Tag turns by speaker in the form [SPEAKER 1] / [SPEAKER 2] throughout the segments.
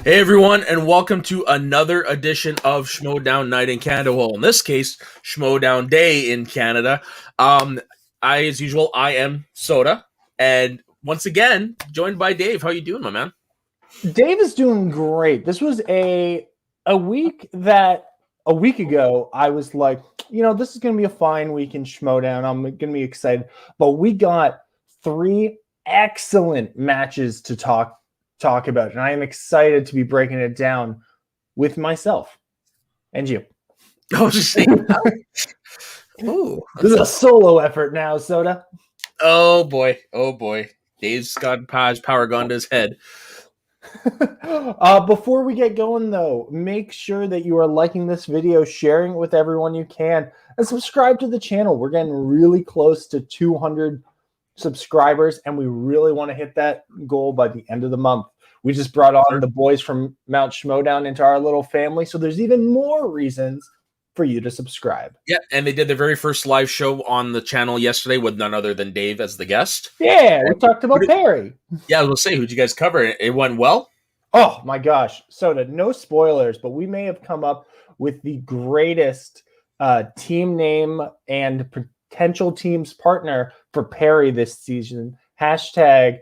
[SPEAKER 1] Hey everyone, and welcome to another edition of Schmoedown Night in Canada. Well, in this case, Schmoedown Day in Canada. As usual, I am Soda, and once again, joined by Dave. How you doing, my man?
[SPEAKER 2] Dave is doing great. This was a week that a week ago I was like, this is going to be a fine week in Schmoedown. I'm going to be excited. But we got 3 excellent matches to talk about, and I am excited to be breaking it down with myself and you.
[SPEAKER 1] I was just saying.
[SPEAKER 2] Ooh, this is a solo effort now, Soda.
[SPEAKER 1] Oh boy. Dave's got power gone to his head.
[SPEAKER 2] Before we get going, though, make sure that you are liking this video, sharing it with everyone you can, and subscribe to the channel. We're getting really close to 200 subscribers, and we really want to hit that goal by the end of the month. We just brought on the boys from Mount Schmoedown into our little family, so there's even more reasons for you to subscribe.
[SPEAKER 1] Yeah, and they did their very first live show on the channel yesterday with none other than Dave as the guest.
[SPEAKER 2] Yeah, we talked about Perry.
[SPEAKER 1] Yeah, I was going to say, who'd you guys cover? It went well?
[SPEAKER 2] Oh, my gosh. Soda, no spoilers, but we may have come up with the greatest team name and potential team's partner for Perry this season. Hashtag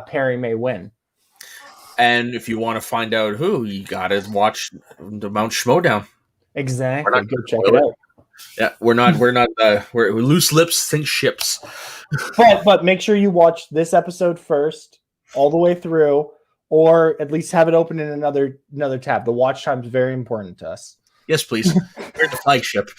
[SPEAKER 2] Perry may win.
[SPEAKER 1] And if you want to find out who, you got to watch the Mount Schmoedown.
[SPEAKER 2] Exactly. Go check it out.
[SPEAKER 1] Yeah, we're loose lips think ships.
[SPEAKER 2] But make sure you watch this episode first, all the way through, or at least have it open in another tab. The watch time is very important to us.
[SPEAKER 1] Yes, please. We're the flagship.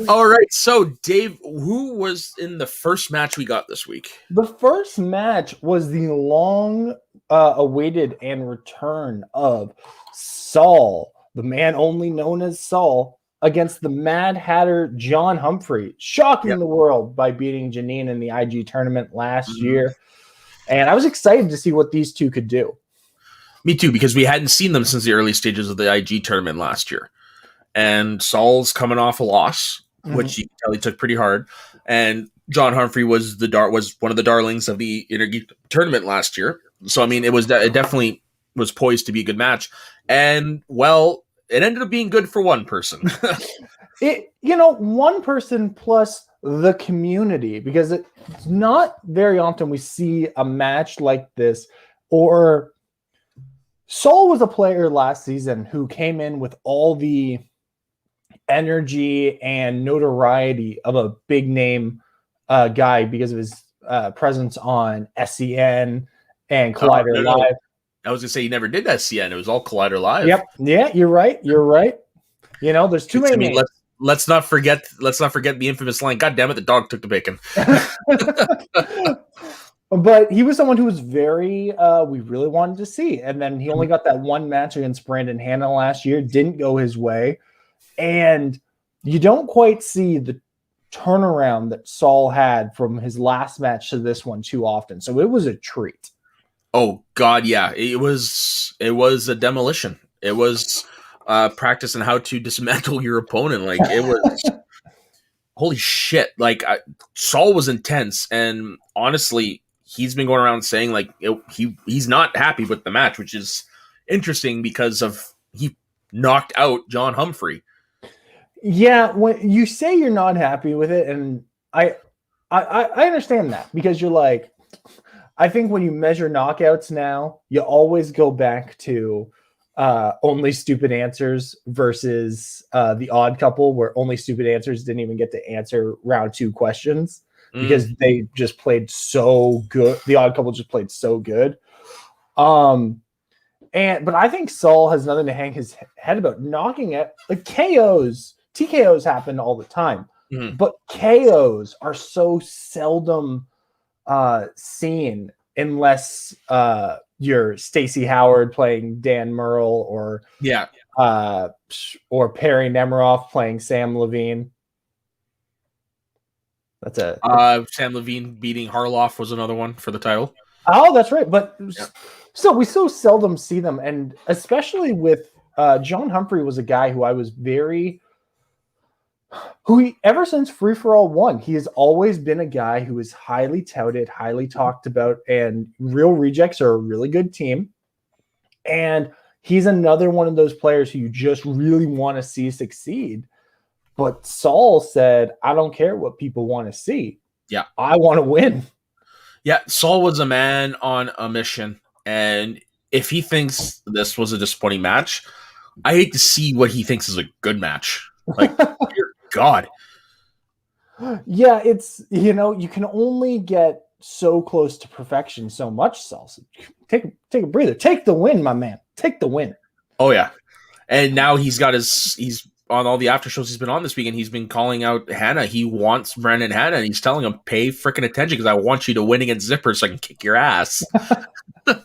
[SPEAKER 1] All right, so Dave, who was in the first match we got this week?
[SPEAKER 2] The first match was the long awaited and return of Saul, the man only known as Saul, against the Mad Hatter John Humphrey, shocking the world by beating Janine in the IG tournament last year. And I was excited to see what these two could do.
[SPEAKER 1] Me too, because we hadn't seen them since the early stages of the IG tournament last year. And Saul's coming off a loss, which you can tell he took pretty hard. And John Humphrey was one of the darlings of the tournament last year. So I mean, it definitely was poised to be a good match. And well, it ended up being good for one person.
[SPEAKER 2] One person plus the community, because it's not very often we see a match like this. Or Saul was a player last season who came in with all the energy and notoriety of a big name guy because of his presence on SCN and Collider Live.
[SPEAKER 1] I was gonna say he never did SCN. It was all Collider Live.
[SPEAKER 2] Yep. Yeah, you're right. There's too many names.
[SPEAKER 1] Let's not forget the infamous line, "God damn it, the dog took the bacon."
[SPEAKER 2] But he was someone who was very we really wanted to see. And then he only got that one match against Brandon Hanna last year, didn't go his way. And you don't quite see the turnaround that Saul had from his last match to this one too often. So it was a treat.
[SPEAKER 1] Oh God, yeah. It was a demolition. It was practicing how to dismantle your opponent. Like, it was holy shit. Like, Saul was intense, and honestly, he's been going around saying like he's not happy with the match, which is interesting because he knocked out John Humphrey. Yeah,
[SPEAKER 2] when you say you're not happy with it, and I understand that, because you're like, I think when you measure knockouts now, you always go back to Only Stupid Answers versus The Odd Couple, where Only Stupid Answers didn't even get to answer round 2 questions because they just played so good. The Odd Couple just played so good. But I think Saul has nothing to hang his head about. Knocking it, like TKOs happen all the time, but KOs are so seldom seen unless you're Stacey Howard playing Dan Murrell or Perry Nemiroff playing Sam Levine. That's
[SPEAKER 1] Sam Levine beating Harloff was another one for the title.
[SPEAKER 2] Oh, that's right. But so we so seldom see them, and especially with John Humphrey was a guy who I was very ever since Free for All 1, he has always been a guy who is highly touted, highly talked about, and Real Rejects are a really good team. And he's another one of those players who you just really want to see succeed. But Saul said, I don't care what people want to see.
[SPEAKER 1] Yeah.
[SPEAKER 2] I want to win.
[SPEAKER 1] Yeah, Saul was a man on a mission. And if he thinks this was a disappointing match, I hate to see what he thinks is a good match. Like, dear God.
[SPEAKER 2] Yeah, it's, you can only get so close to perfection so much, Saul. So take a breather. Take the win, my man. Take the win.
[SPEAKER 1] Oh, yeah. And now he's on all the after shows he's been on this week, and he's been calling out Hannah. He wants Brandon Hannah, and he's telling him, pay freaking attention because I want you to win against Zipper so I can kick your ass.
[SPEAKER 2] I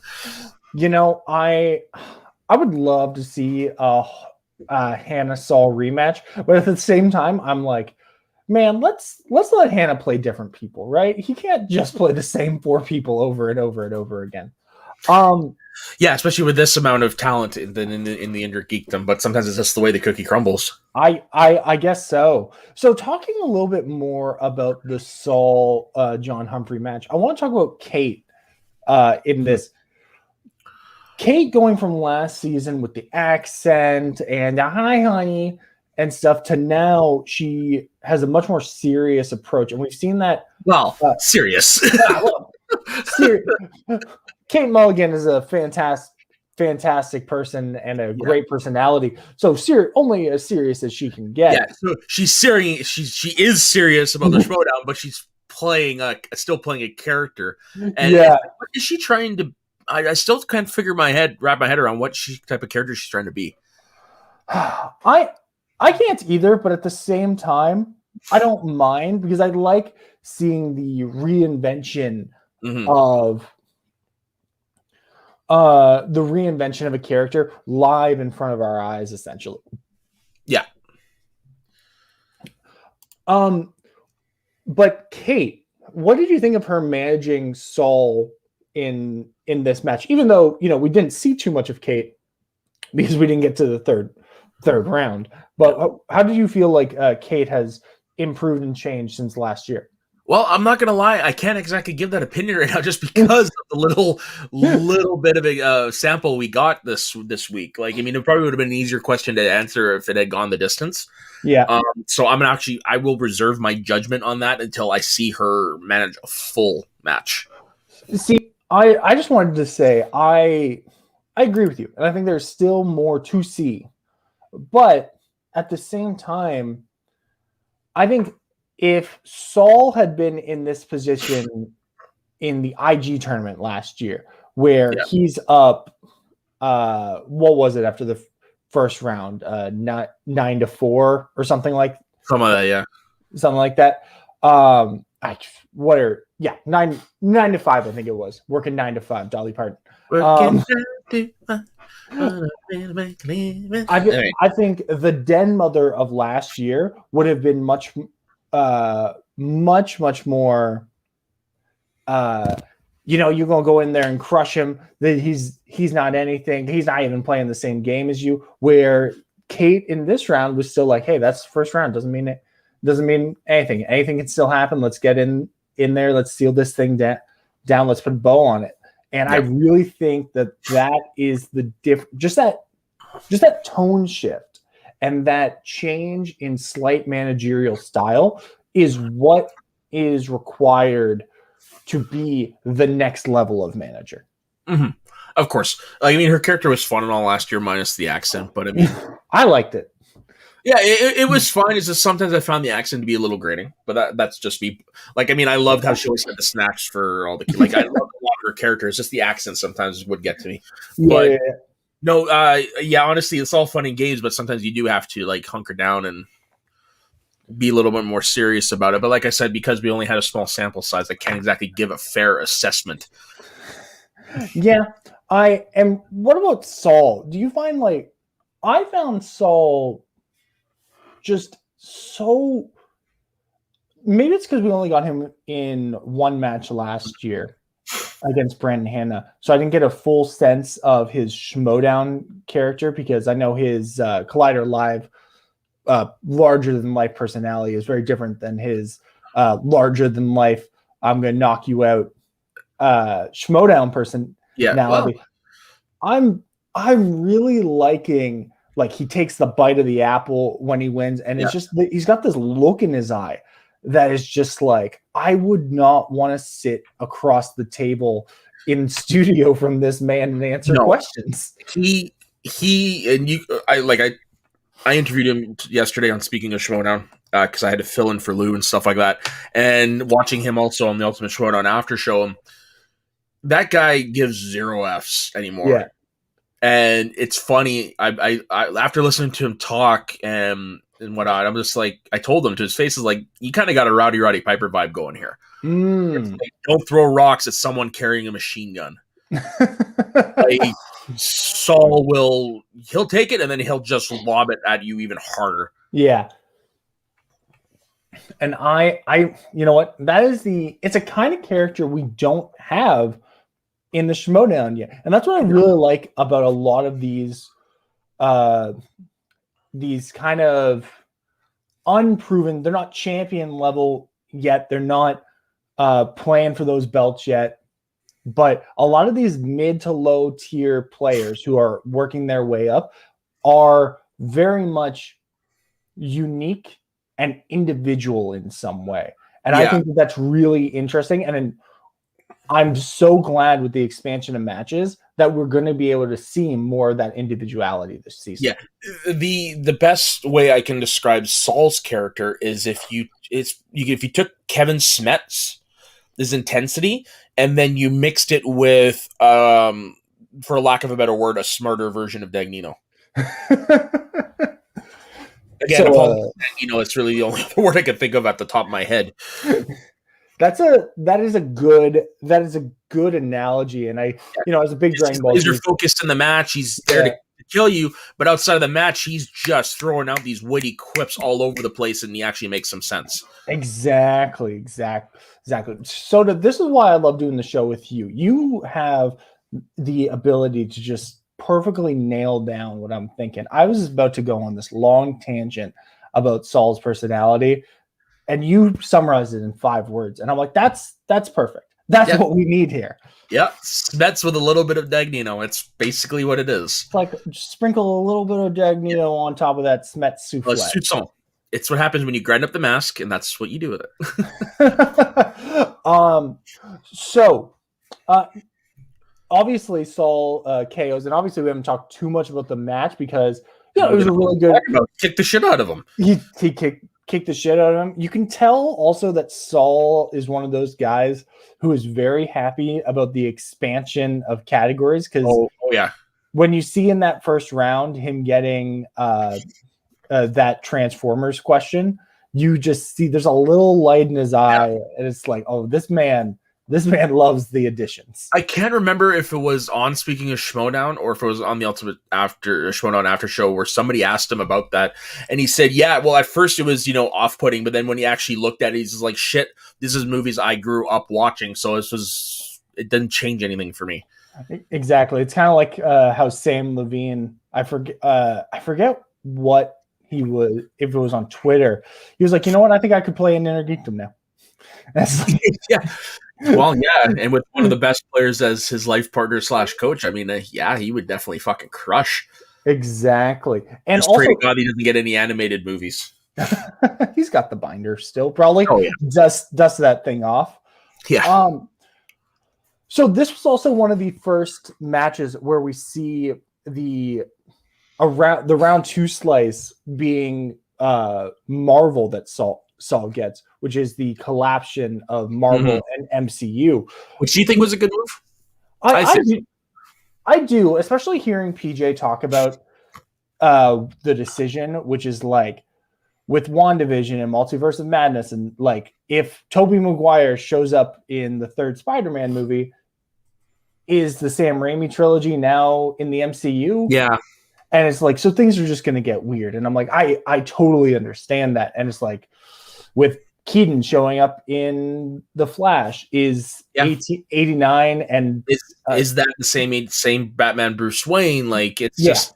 [SPEAKER 2] would love to see a Hannah Saul rematch, but at the same time, I'm like, man, let's let Hannah play different people, right? He can't just play the same 4 people over and over and over again.
[SPEAKER 1] Yeah, especially with this amount of talent in the Indra geekdom, but sometimes it's just the way the cookie crumbles.
[SPEAKER 2] I guess so. So talking a little bit more about the Saul John Humphrey match, I want to talk about Kate in this. Kate going from last season with the accent and hi honey and stuff to now she has a much more serious approach, and we've seen that.
[SPEAKER 1] Well, serious.
[SPEAKER 2] Serious. Kate Mulligan is a fantastic person and a great personality. So only as serious as she can get.
[SPEAKER 1] Yeah, so she's serious. She is serious about the Schmoedown, but she's still playing a character. And what is she trying to? I still can't wrap my head around what type of character she's trying to be.
[SPEAKER 2] I can't either, but at the same time, I don't mind because I like seeing the reinvention of a character live in front of our eyes, essentially.
[SPEAKER 1] Yeah.
[SPEAKER 2] But Kate, what did you think of her managing Saul in this match? Even though, we didn't see too much of Kate because we didn't get to the third round. But how did you feel like Kate has improved and changed since last year?
[SPEAKER 1] Well, I'm not gonna lie, I can't exactly give that opinion right now, just because of the little bit of a sample we got this week. Like, I mean, it probably would have been an easier question to answer if it had gone the distance.
[SPEAKER 2] Yeah.
[SPEAKER 1] So I will reserve my judgment on that until I see her manage a full match.
[SPEAKER 2] See, I just wanted to say I agree with you, and I think there's still more to see, but at the same time, I think if Saul had been in this position in the IG tournament last year, where he's up, what was it after the first round, 9-4 or something like
[SPEAKER 1] something like that, yeah,
[SPEAKER 2] something like that. 9-5, I think it was working 9 to 5. Dolly Parton. I think the den mother of last year would have been much more. You're gonna go in there and crush him. That he's not anything. He's not even playing the same game as you. Where Kate in this round was still like, hey, that's the first round. Doesn't mean anything. Anything can still happen. Let's get in there. Let's seal this thing down. Let's put a bow on it. And I really think that is the just that tone shift and that change in slight managerial style is what is required to be the next level of manager.
[SPEAKER 1] Mm-hmm. Of course. I mean, her character was fun and all last year, minus the accent, but I mean,
[SPEAKER 2] I liked it.
[SPEAKER 1] Yeah, it was fine. It's just sometimes I found the accent to be a little grating, but that's just me. Like, I mean, I loved how she always had the snaps for all the I loved a lot of her characters. Just the accent sometimes would get to me. But no, honestly, it's all fun and games, but sometimes you do have to hunker down and be a little bit more serious about it. But like I said, because we only had a small sample size, I can't exactly give a fair assessment.
[SPEAKER 2] Yeah, and what about Saul? Do you find I found Saul just so, maybe it's because we only got him in one match last year against Brandon Hannah, so I didn't get a full sense of his Schmoedown character because I know his Collider Live larger than life personality is very different than his larger than life, I'm going to knock you out Schmoedown personality.
[SPEAKER 1] Yeah. Well,
[SPEAKER 2] I'm really liking, like, he takes the bite of the apple when he wins, and it's just, he's got this look in his eye that is just like, I would not want to sit across the table in studio from this man and answer questions.
[SPEAKER 1] He and you, I interviewed him yesterday on Speaking of Schmoedown because I had to fill in for Lou and stuff like that, and watching him also on the Ultimate Schmoedown after show, that guy gives 0 Fs anymore.
[SPEAKER 2] Yeah.
[SPEAKER 1] And it's funny. I after listening to him talk and whatnot, I'm just like, I told him to his face, is like, you kind of got a Rowdy Piper vibe going here. Like, don't throw rocks at someone carrying a machine gun. Like, Saul he'll take it and then he'll just lob it at you even harder.
[SPEAKER 2] Yeah. And I you know what? It's a kind of character we don't have in the Schmoedown yet. And that's what I really like about a lot of these kind of unproven, they're not champion level yet. They're not playing for those belts yet. But a lot of these mid to low tier players who are working their way up are very much unique and individual in some way. And I think that's really interesting. And I'm so glad with the expansion of matches that we're going to be able to see more of that individuality this season.
[SPEAKER 1] Yeah. The best way I can describe Saul's character is if you took Kevin Smet's, his intensity, and then you mixed it with, for lack of a better word, a smarter version of Dagnino. Again, Dagnino, it's really the only other word I can think of at the top of my head.
[SPEAKER 2] That is a good analogy, and I as a big Dragon Ball,
[SPEAKER 1] he's focused in the match. He's there to kill you, but outside of the match, he's just throwing out these witty quips all over the place, and he actually makes some sense.
[SPEAKER 2] Exactly. So this is why I love doing the show with you. You have the ability to just perfectly nail down what I'm thinking. I was about to go on this long tangent about Saul's personality, and you summarized it in 5 words. And I'm like, that's perfect. That's what we need here.
[SPEAKER 1] Yeah. Smets with a little bit of Dagnino. It's basically what it is.
[SPEAKER 2] It's like, just sprinkle a little bit of Dagnino on top of that Smet souffle.
[SPEAKER 1] It's what happens when you grind up the mask, and that's what you do with it.
[SPEAKER 2] So obviously Saul KOs, and obviously we haven't talked too much about the match because it was a really good.
[SPEAKER 1] Kick the shit out of him.
[SPEAKER 2] He kicked the shit out of him. You can tell also that Saul is one of those guys who is very happy about the expansion of categories, because when you see in that first round him getting that Transformers question, you just see there's a little light in his eye, and it's like, oh, this man loves the additions.
[SPEAKER 1] I can't remember if it was on Speaking of Schmoedown or if it was on the Ultimate Schmoedown After Show where somebody asked him about that, and he said, well, at first it was off-putting, but then when he actually looked at it, he's just like, shit, this is movies I grew up watching, so it didn't change anything for me.
[SPEAKER 2] Exactly. It's kind of like how Sam Levine, I forget what he was, if it was on Twitter, he was like, you know what, I think I could play an Inner Geekdom now.
[SPEAKER 1] Well, and with one of the best players as his life partner / coach, I mean, he would definitely fucking crush.
[SPEAKER 2] Exactly. And
[SPEAKER 1] just pray to God he doesn't get any animated movies.
[SPEAKER 2] He's got the binder still, probably.
[SPEAKER 1] Oh, yeah.
[SPEAKER 2] Dust that thing off.
[SPEAKER 1] Yeah.
[SPEAKER 2] So this was also one of the first matches where we see the round 2 slice being Marvel that Saul gets, which is the collapsion of Marvel and MCU.
[SPEAKER 1] Which do you think was a good move?
[SPEAKER 2] I do, especially hearing PJ talk about the decision, which is like with WandaVision and Multiverse of Madness, and like if Tobey Maguire shows up in the 3rd Spider-Man movie, is the Sam Raimi trilogy now in the MCU?
[SPEAKER 1] Yeah.
[SPEAKER 2] And it's like, so things are just going to get weird. And I'm like, I totally understand that. And it's like, with Keaton showing up in The Flash, is 89 and
[SPEAKER 1] is that the same Batman Bruce Wayne? Like, it's just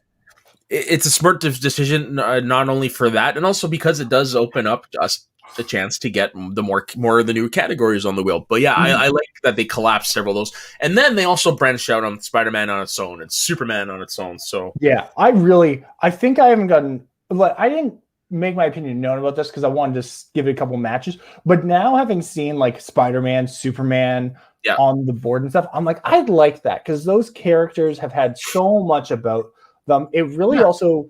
[SPEAKER 1] it's a smart decision, not only for that, and also because it does open up us a chance to get the more of the new categories on the wheel. But yeah, I like that they collapsed several of those, and then they also branched out on Spider-Man on its own and Superman on its own. So
[SPEAKER 2] yeah, I think I haven't gotten. I didn't make my opinion known about this because I wanted to give it a couple matches. But now having seen like Spider-Man, Superman on the board and stuff, I'm like, I'd like that because those characters have had so much about them. It really also,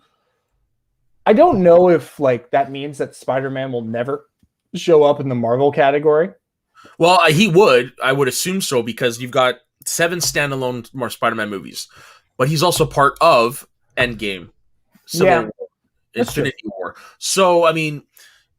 [SPEAKER 2] I don't know if like that means that Spider-Man will never show up in the Marvel category.
[SPEAKER 1] Well, I would assume so, because you've got 7 standalone more Spider-Man movies, but he's also part of Endgame, Civil War, Infinity War. So, I mean,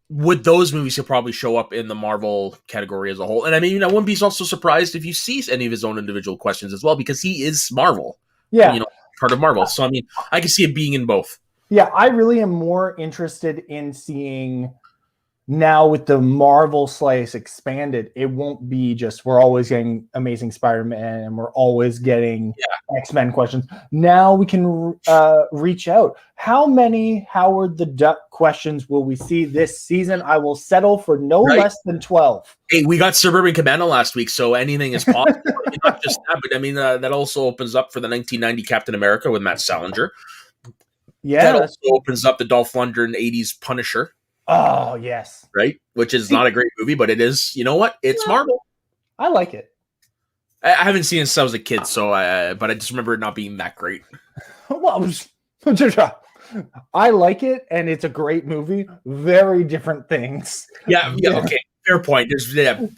[SPEAKER 1] with those movies, he'll probably show up in the Marvel category as a whole. And I mean, I wouldn't be also surprised if you see any of his own individual questions as well, because he is Marvel.
[SPEAKER 2] Yeah.
[SPEAKER 1] Part of Marvel. So, I mean, I can see it being in both.
[SPEAKER 2] Yeah, I really am more interested in seeing now with the Marvel slice expanded, it won't be just we're always getting Amazing Spider-Man and we're always getting X-Men questions. Now we can reach out. How many Howard the Duck questions will we see this season? I will settle for no less than 12.
[SPEAKER 1] Hey, we got Suburban Commando last week, so anything is possible. Not just that, but I mean, that also opens up for the 1990 Captain America with Matt Salinger.
[SPEAKER 2] Yeah.
[SPEAKER 1] That also opens up the Dolph Lundgren 80s Punisher.
[SPEAKER 2] Oh, yes.
[SPEAKER 1] Right? Which is not a great movie, but it is, you know what? It's Marvel.
[SPEAKER 2] I like it.
[SPEAKER 1] I haven't seen it since I was a kid, but I just remember it not being that great.
[SPEAKER 2] Well, I like it, and it's a great movie. Very different things.
[SPEAKER 1] Yeah, okay. Fair point. There's a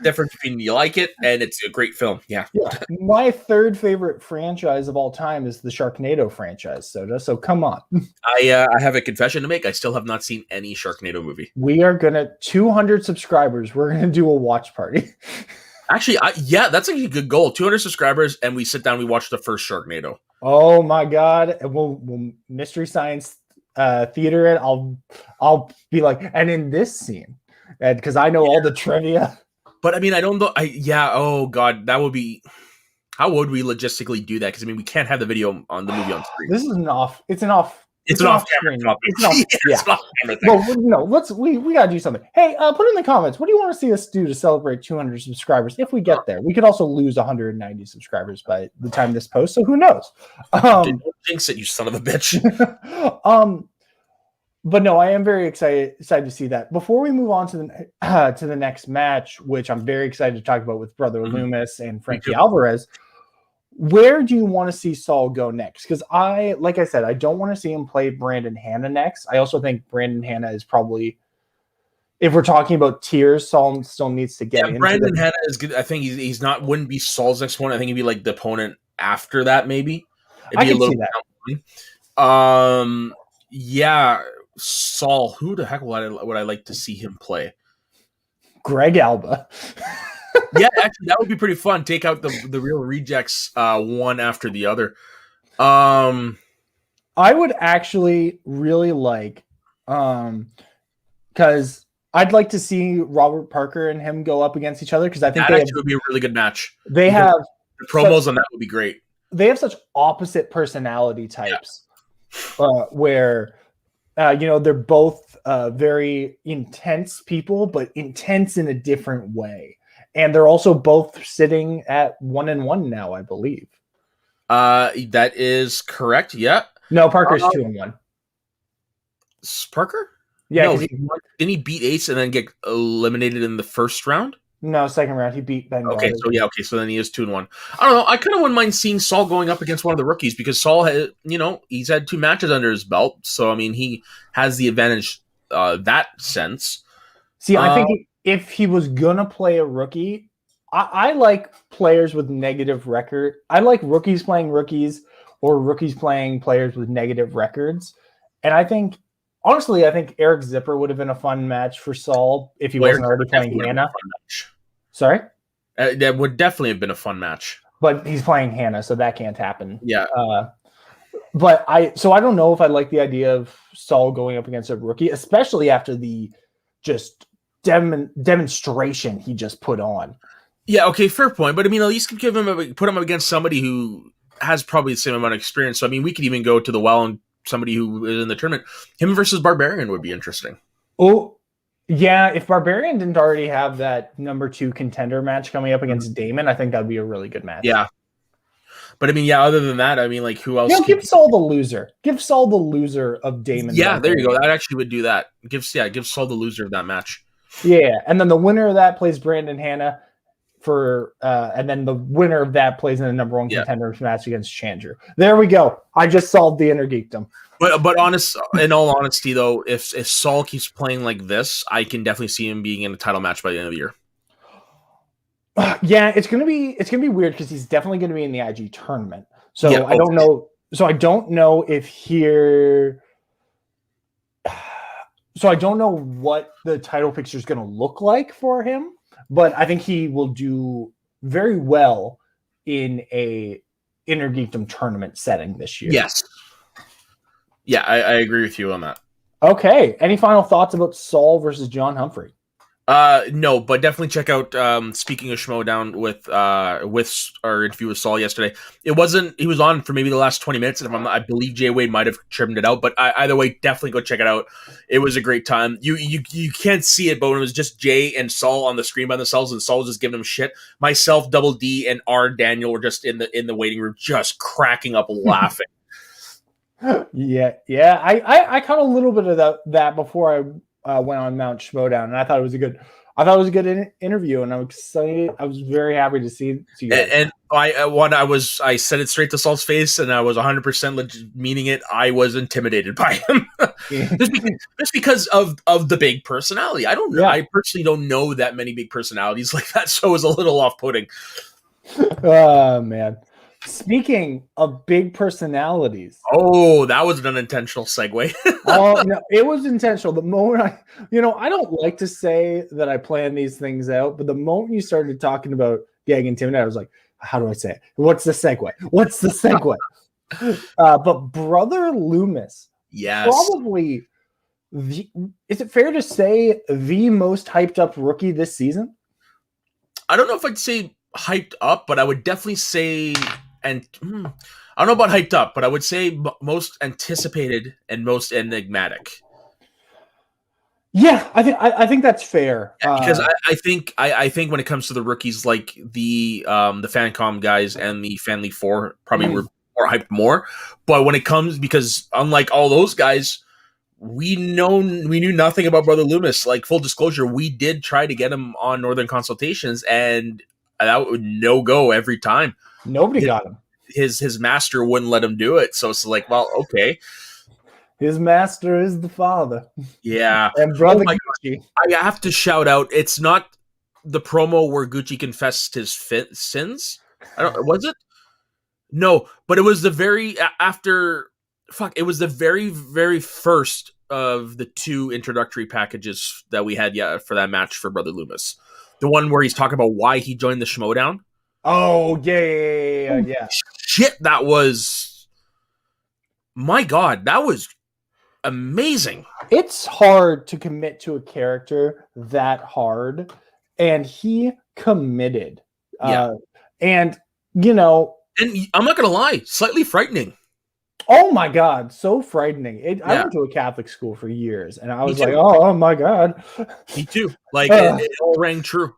[SPEAKER 1] difference between you like it and it's a great film. Yeah.
[SPEAKER 2] My third favorite franchise of all time is the Sharknado franchise, Soda. So come on.
[SPEAKER 1] I have a confession to make. I still have not seen any Sharknado movie.
[SPEAKER 2] We are gonna 200 subscribers. We're gonna do a watch party.
[SPEAKER 1] Actually, that's a good goal. 200 subscribers, and we sit down. We watch the first Sharknado.
[SPEAKER 2] Oh my god! We'll Mystery Science Theater it. I'll be like, and in this scene. Because I know all the trivia.
[SPEAKER 1] But I mean, I don't know. Oh god, that would be. How would we logistically do that? Because I mean, we can't have the video on the movie on screen.
[SPEAKER 2] This is an off. It's an off.
[SPEAKER 1] It's an off-camera topic.
[SPEAKER 2] It's an off-camera thing. Well, no. We gotta do something. Hey, put in the comments. What do you want to see us do to celebrate 200 subscribers? If we get there, we could also lose 190 subscribers by the time this posts. So who knows?
[SPEAKER 1] Don't jinx it, you son of a bitch.
[SPEAKER 2] But no, I am very excited to see that. Before we move on to the next match, which I'm very excited to talk about with Brother Loomis and Frankie Alvarez, where do you want to see Saul go next? Because like I said, I don't want to see him play Brandon Hanna next. I also think Brandon Hanna is probably, if we're talking about tiers, Saul still needs to get into
[SPEAKER 1] Brandon Hanna is good. I think he's not wouldn't be Saul's next one. I think he'd be like the opponent after that, maybe.
[SPEAKER 2] I can see
[SPEAKER 1] that. Yeah. Saul, who the heck would I like to see him play?
[SPEAKER 2] Greg Alba.
[SPEAKER 1] Yeah, actually, that would be pretty fun. Take out the real rejects one after the other. I
[SPEAKER 2] would actually really like, because I'd like to see Robert Parker and him go up against each other, because I think
[SPEAKER 1] that would be a really good match.
[SPEAKER 2] They have
[SPEAKER 1] the promos on that would be great.
[SPEAKER 2] They have such opposite personality types, where. They're both very intense people, but intense in a different way. And they're also both sitting at 1-1 now, I believe.
[SPEAKER 1] That is correct. Yeah.
[SPEAKER 2] No, Parker's 2-1.
[SPEAKER 1] Parker?
[SPEAKER 2] Yeah.
[SPEAKER 1] No, didn't he beat Ace and then get eliminated in the first round?
[SPEAKER 2] No, second round. He beat Ben.
[SPEAKER 1] Okay, so then he is 2-1. I don't know. I kind of wouldn't mind seeing Saul going up against one of the rookies, because Saul had, he's had 2 matches under his belt. So, I mean, he has the advantage that sense.
[SPEAKER 2] See, I think if he was going to play a rookie, I like players with negative record. I like rookies playing rookies, or rookies playing players with negative records. And I think, honestly, Eric Zipper would have been a fun match for Saul if he wasn't already playing Hannah. Sorry?
[SPEAKER 1] That would definitely have been a fun match.
[SPEAKER 2] But he's playing Hannah, so that can't happen.
[SPEAKER 1] Yeah.
[SPEAKER 2] But I don't know if I like the idea of Saul going up against a rookie, especially after the just demonstration he just put on.
[SPEAKER 1] Yeah, okay, fair point. But I mean, at least put him up against somebody who has probably the same amount of experience. So I mean, we could even go to the well and somebody who is in the tournament. Him versus Barbarian would be interesting.
[SPEAKER 2] Oh, yeah. If Barbarian didn't already have that number 2 contender match coming up against Damon, I think that'd be a really good match.
[SPEAKER 1] Yeah. But I mean, yeah, other than that, I mean, like, who else?
[SPEAKER 2] Give Saul the loser. Give Saul the loser of Damon.
[SPEAKER 1] Yeah, there you go. That actually would do that. Give Saul the loser of that match.
[SPEAKER 2] Yeah, and then the winner of that plays Brandon Hanna and then the winner of that plays in the number 1 contenders match against Chandru. There we go. I just solved the inner geekdom.
[SPEAKER 1] But in all honesty, though, if Saul keeps playing like this, I can definitely see him being in a title match by the end of the year.
[SPEAKER 2] Yeah, it's gonna be weird because he's definitely gonna be in the IG tournament. So yeah, I don't know. So I don't know if here. So I don't know what the title picture is gonna look like for him, but I think he will do very well in a Inner Geekdom tournament setting this year.
[SPEAKER 1] Yes. Yeah, I agree with you on that.
[SPEAKER 2] Okay. Any final thoughts about Saul versus John Humphrey?
[SPEAKER 1] No, but definitely check out speaking of Schmoedown with our interview with Saul yesterday. He was on for maybe the last 20 minutes, and I believe Jay Wade might have trimmed it out, but either way, definitely go check it out. It was a great time. You can't see it, but when it was just Jay and Saul on the screen by themselves, and Saul was just giving them shit. Myself, Double D, and R Daniel were just in the waiting room, just cracking up laughing.
[SPEAKER 2] Yeah. I caught a little bit of that before I went on Mount Schmoedown, and I thought it was a good interview, and I'm excited. I was very happy to see you guys.
[SPEAKER 1] And I said it straight to Saul's face, and I was 100% meaning it. I was intimidated by him just because of the big personality. I don't know. Yeah. I personally don't know that many big personalities like that, so it was a little off-putting.
[SPEAKER 2] Oh man. Speaking of big personalities.
[SPEAKER 1] Oh, that was an unintentional segue.
[SPEAKER 2] Oh, no, it was intentional. The moment I don't like to say that I plan these things out, but the moment you started talking about Gag and Intimidate, I was like, how do I say it? What's the segue? But Brother Loomis.
[SPEAKER 1] Yes.
[SPEAKER 2] Probably is it fair to say the most hyped up rookie this season?
[SPEAKER 1] I don't know if I'd say hyped up, but I would definitely say I don't know about hyped up, but I would say most anticipated and most enigmatic.
[SPEAKER 2] Yeah, I think that's fair.
[SPEAKER 1] Because I think when it comes to the rookies, like the Fancom guys and the Fanly 4 probably were more hyped more. But when it comes, because unlike all those guys, we knew nothing about Brother Loomis. Like, full disclosure, we did try to get him on Northern Consultations, and that would no go every time.
[SPEAKER 2] Nobody got him.
[SPEAKER 1] His master wouldn't let him do it. So it's like, well, okay.
[SPEAKER 2] His master is the father.
[SPEAKER 1] Yeah.
[SPEAKER 2] And Brother Gucci.
[SPEAKER 1] I have to shout out, it's not the promo where Gucci confessed his sins. Was it? No, but it was the very it was the very, very first of the 2 introductory packages that we had for that match for Brother Loomis. The one where he's talking about why he joined the Schmoedown.
[SPEAKER 2] Oh, yeah.
[SPEAKER 1] Shit, that was... My God, that was amazing.
[SPEAKER 2] It's hard to commit to a character that hard, and he committed.
[SPEAKER 1] Yeah.
[SPEAKER 2] And,
[SPEAKER 1] And I'm not going to lie, slightly frightening.
[SPEAKER 2] Oh, my God, so frightening. I went to a Catholic school for years, and I was like, oh, my God.
[SPEAKER 1] Me too. Like, it all rang true.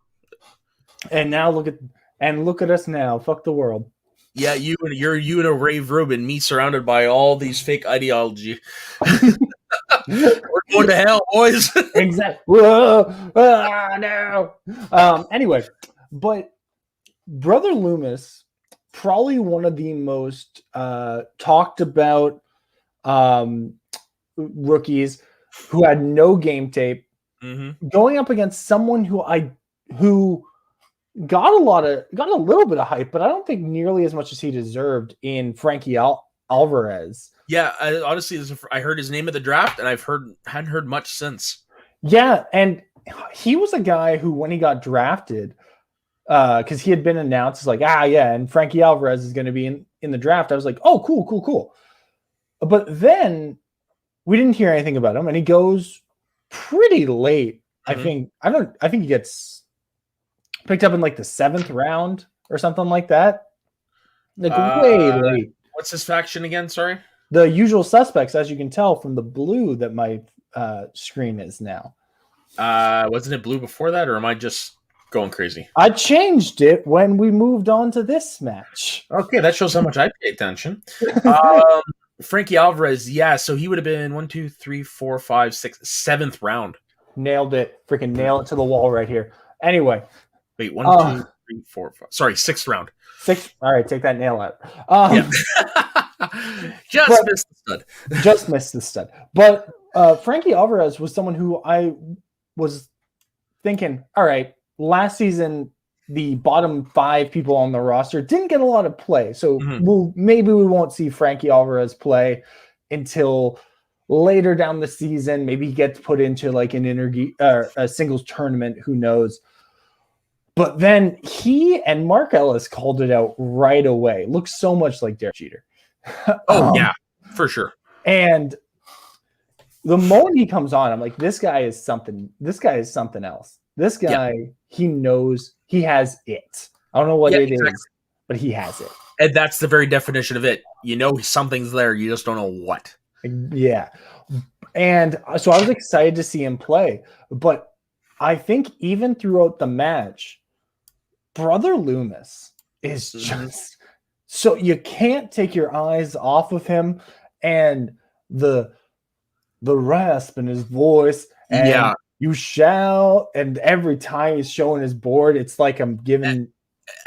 [SPEAKER 2] And now look at us now. Fuck the world.
[SPEAKER 1] Yeah, you in a rave room, and me surrounded by all these fake ideology. We're going to hell, boys.
[SPEAKER 2] Exactly. Whoa, no. Anyway, but Brother Loomis, probably one of the most talked about rookies who had no game tape, going up against someone who got a little bit of hype, but I don't think nearly as much as he deserved in Frankie Alvarez.
[SPEAKER 1] Yeah, honestly, I heard his name at the draft, and hadn't heard much since.
[SPEAKER 2] Yeah, and he was a guy who, when he got drafted, because he had been announced as like, and Frankie Alvarez is going to be in the draft. I was like, oh, cool. But then we didn't hear anything about him, and he goes pretty late. I think he gets picked up in like the 7th round or something like that. Like way late.
[SPEAKER 1] What's his faction again? Sorry.
[SPEAKER 2] the usual suspects, as you can tell from the blue that my screen is now.
[SPEAKER 1] Wasn't it blue before that, or am I just going crazy?
[SPEAKER 2] I changed it when we moved on to this match.
[SPEAKER 1] Okay, that shows how much I pay attention. Frankie Alvarez, yeah, so he would have been 1, 2, 3, 4, 5, 6, 7th round.
[SPEAKER 2] Nailed it. Freaking nail it to the wall right here. Anyway.
[SPEAKER 1] Wait, 1, 2, 3, 4, 5. Sorry, 6th round.
[SPEAKER 2] 6. All right, take that nail out.
[SPEAKER 1] Just missed the stud.
[SPEAKER 2] Just missed the stud. But Frankie Alvarez was someone who I was thinking, all right, last season, the bottom 5 people on the roster didn't get a lot of play. So maybe we won't see Frankie Alvarez play until later down the season. Maybe he gets put into like a singles tournament. Who knows? But then he and Mark Ellis called it out right away. Looks so much like Derek Jeter.
[SPEAKER 1] Yeah, for sure.
[SPEAKER 2] And the moment he comes on, I'm like, this guy is something. This guy is something else. This guy, he knows, he has it. I don't know what it is, but he has it.
[SPEAKER 1] And that's the very definition of it. You know something's there, you just don't know what.
[SPEAKER 2] Yeah. And so I was excited to see him play. But I think even throughout the match, Brother Loomis is just so you can't take your eyes off of him, and the rasp in his voice, and you shout, and every time he's showing his board, it's like I'm giving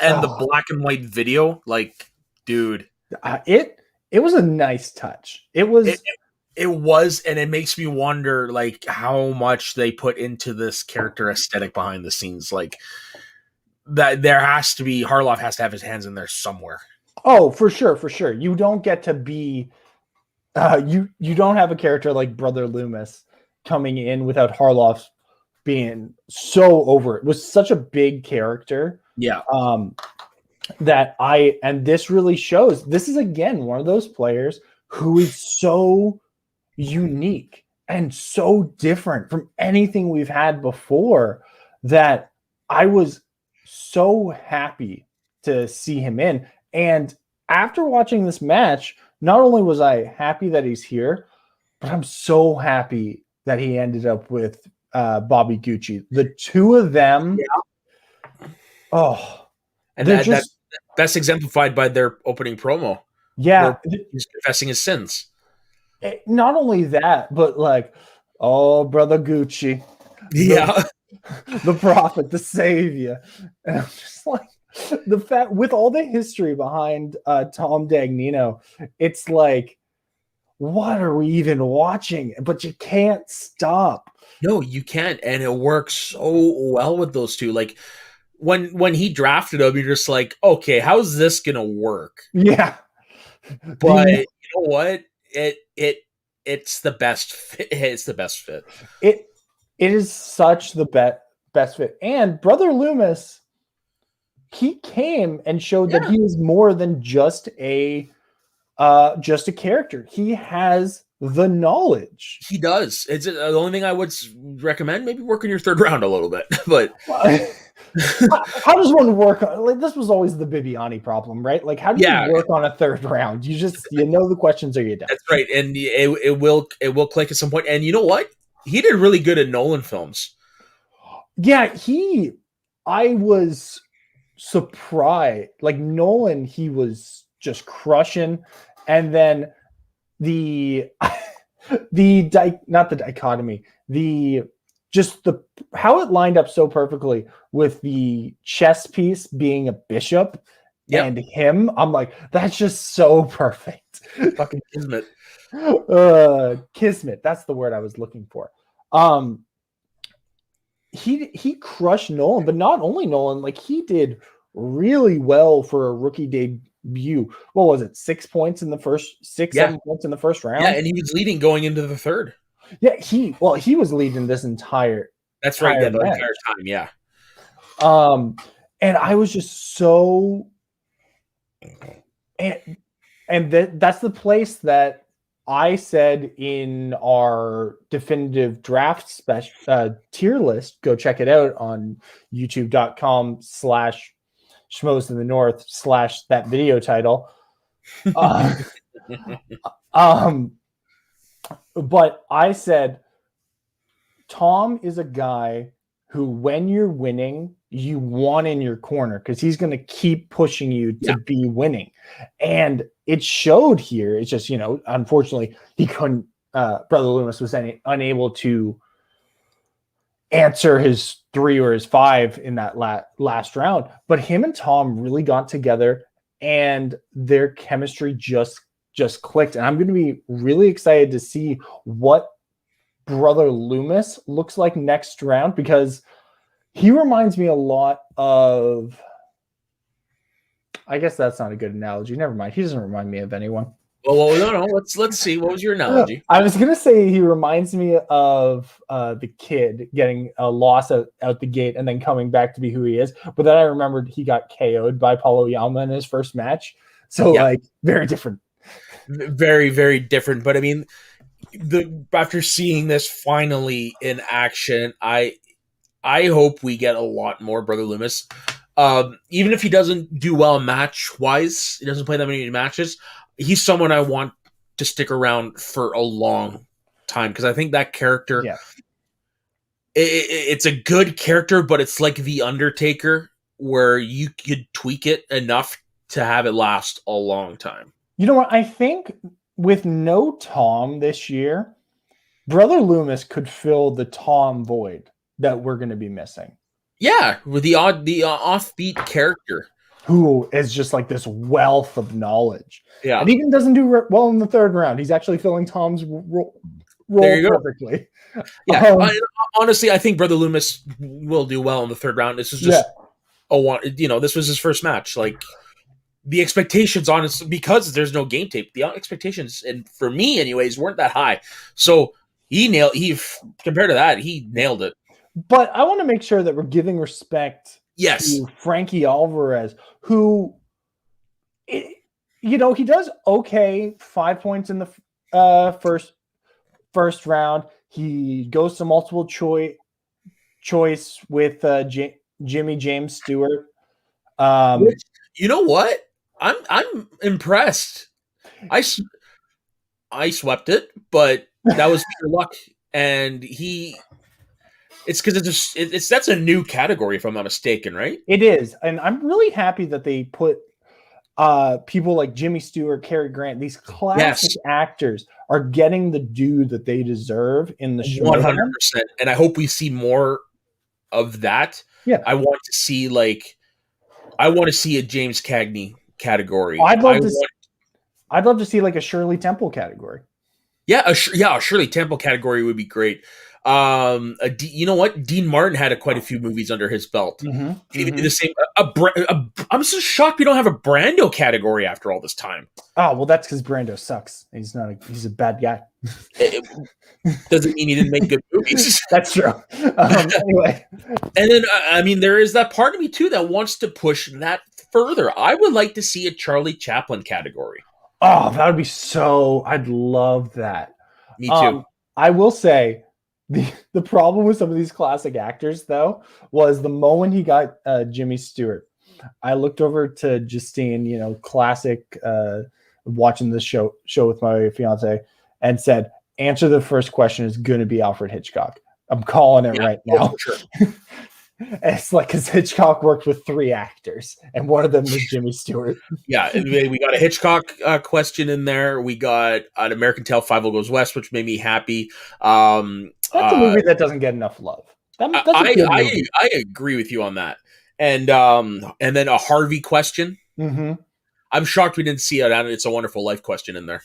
[SPEAKER 1] and the black and white video, like, dude,
[SPEAKER 2] it was a nice touch. It was,
[SPEAKER 1] and it makes me wonder, like, how much they put into this character aesthetic behind the scenes, like. That there has to be Harloff has to have his hands in there somewhere.
[SPEAKER 2] Oh, for sure. You don't get to be you don't have a character like Brother Loomis coming in without Harloff being so over it. It was such a big character.
[SPEAKER 1] Yeah.
[SPEAKER 2] And this really shows. This is again one of those players who is so unique and so different from anything we've had before that I was so happy to see him in. And after watching this match, not only was I happy that he's here, but I'm so happy that he ended up with Bobby Gucci. The two of them,
[SPEAKER 1] and that's exemplified by their opening promo.
[SPEAKER 2] Yeah,
[SPEAKER 1] he's confessing his sins.
[SPEAKER 2] Not only that, but like, oh, Brother Gucci, the prophet, the savior. And I'm just like, the fact with all the history behind Tom Dagnino, it's like, what are we even watching? But you can't stop.
[SPEAKER 1] No, you can't, and it works so well with those two. Like when he drafted him, you're just like, okay, how's this gonna work?
[SPEAKER 2] Yeah,
[SPEAKER 1] but you know what? It's the best fit. It's the best fit.
[SPEAKER 2] It is such the best fit. And Brother Loomis, he came and showed that he is more than just a character. He has the knowledge.
[SPEAKER 1] He does. It's the only thing I would recommend. Maybe work on your third round a little bit. But
[SPEAKER 2] how does one work on? Like, this was always the Bibiani problem, right? Like, how do you work on a third round? You know the questions are you done.
[SPEAKER 1] That's right, and it will click at some point. And you know what? He did really good in Nolan films.
[SPEAKER 2] Yeah, I was surprised. Like Nolan, he was just crushing, and then not the dichotomy, how it lined up so perfectly with the chess piece being a bishop and him. I'm like, that's just so perfect.
[SPEAKER 1] Fucking kismet.
[SPEAKER 2] Kismet. That's the word I was looking for. He crushed Nolan, but not only Nolan, like he did really well for a rookie debut. What was it? 6 points in the first 7 points in the first round.
[SPEAKER 1] Yeah, and he was leading going into the third.
[SPEAKER 2] Yeah, he was leading this entire.
[SPEAKER 1] That's right. The entire time. Yeah.
[SPEAKER 2] And I was just so, and that's the place that I said in our definitive draft tier list. Go check it out on youtube.com/Schmoes in the North / that video title. But I said, Tom is a guy who, when you're winning, you want in your corner because he's going to keep pushing you to be winning. And it showed here. It's just, unfortunately, he couldn't, Brother Loomis was unable to answer his 3 or his 5 in that last round. But him and Tom really got together and their chemistry just clicked. And I'm going to be really excited to see what Brother Loomis looks like next round, because he reminds me a lot of, I guess that's not a good analogy. Never mind. He doesn't remind me of anyone.
[SPEAKER 1] Well, no. Let's see. What was your analogy?
[SPEAKER 2] I was gonna say he reminds me of the kid getting a loss out the gate and then coming back to be who he is. But then I remembered he got KO'd by Paulo Yama in his first match. So very different.
[SPEAKER 1] Very, very different. But I mean, after seeing this finally in action, I hope we get a lot more Brother Loomis. Even if he doesn't do well match-wise, he doesn't play that many matches, he's someone I want to stick around for a long time, because I think that character, it's a good character, but it's like The Undertaker, where you could tweak it enough to have it last a long time.
[SPEAKER 2] You know what? I think with no Tom this year, Brother Loomis could fill the Tom void that we're going to be missing.
[SPEAKER 1] Yeah, with the offbeat character
[SPEAKER 2] who is just like this wealth of knowledge.
[SPEAKER 1] Yeah,
[SPEAKER 2] and even doesn't do well in the third round. He's actually filling Tom's role perfectly.
[SPEAKER 1] Yeah, honestly, I think Brother Loomis will do well in the third round. This is just this was his first match. Like, the expectations, honestly, because there's no game tape, the expectations, and for me anyways, weren't that high. So he compared to that, he nailed it.
[SPEAKER 2] But I want to make sure that we're giving respect to Frankie Alvarez, who, he does okay, 5 points in the first round. He goes to multiple choice with Jimmy James Stewart.
[SPEAKER 1] You know what? I'm impressed. I swept it, but that was pure luck, and it's because that's a new category, if I'm not mistaken, right?
[SPEAKER 2] It is, and I'm really happy that they put people like Jimmy Stewart, Cary Grant, these classic actors are getting the due that they deserve in the show.
[SPEAKER 1] 100%, and I hope we see more of that.
[SPEAKER 2] Yeah,
[SPEAKER 1] I want to see a James Cagney category.
[SPEAKER 2] I'd love to see like a Shirley Temple category.
[SPEAKER 1] Yeah, a Shirley Temple category would be great. You know what? Dean Martin had quite a few movies under his belt.
[SPEAKER 2] Mm-hmm.
[SPEAKER 1] Even do the same. I'm so shocked we don't have a Brando category after all this time.
[SPEAKER 2] Oh well, that's because Brando sucks. He's a bad guy.
[SPEAKER 1] It doesn't mean he didn't make good movies.
[SPEAKER 2] That's true. Anyway,
[SPEAKER 1] and then I mean, there is that part of me too that wants to push that further. I would like to see a Charlie Chaplin category.
[SPEAKER 2] Oh, that would be so. I'd love that.
[SPEAKER 1] Me too.
[SPEAKER 2] I will say. The problem with some of these classic actors, though, was the moment he got Jimmy Stewart, I looked over to Justine, classic, watching this show with my fiance, and said, answer the first question is going to be Alfred Hitchcock. I'm calling it right now. Sure. It's like, because Hitchcock worked with 3 actors, and one of them was Jimmy Stewart.
[SPEAKER 1] Yeah, we got a Hitchcock question in there. We got an American Tail 5 Goes West, which made me happy.
[SPEAKER 2] That's a movie that doesn't get enough love.
[SPEAKER 1] I agree with you on that. And then a Harvey question.
[SPEAKER 2] Mm-hmm.
[SPEAKER 1] I'm shocked we didn't see an It's a Wonderful Life question in there.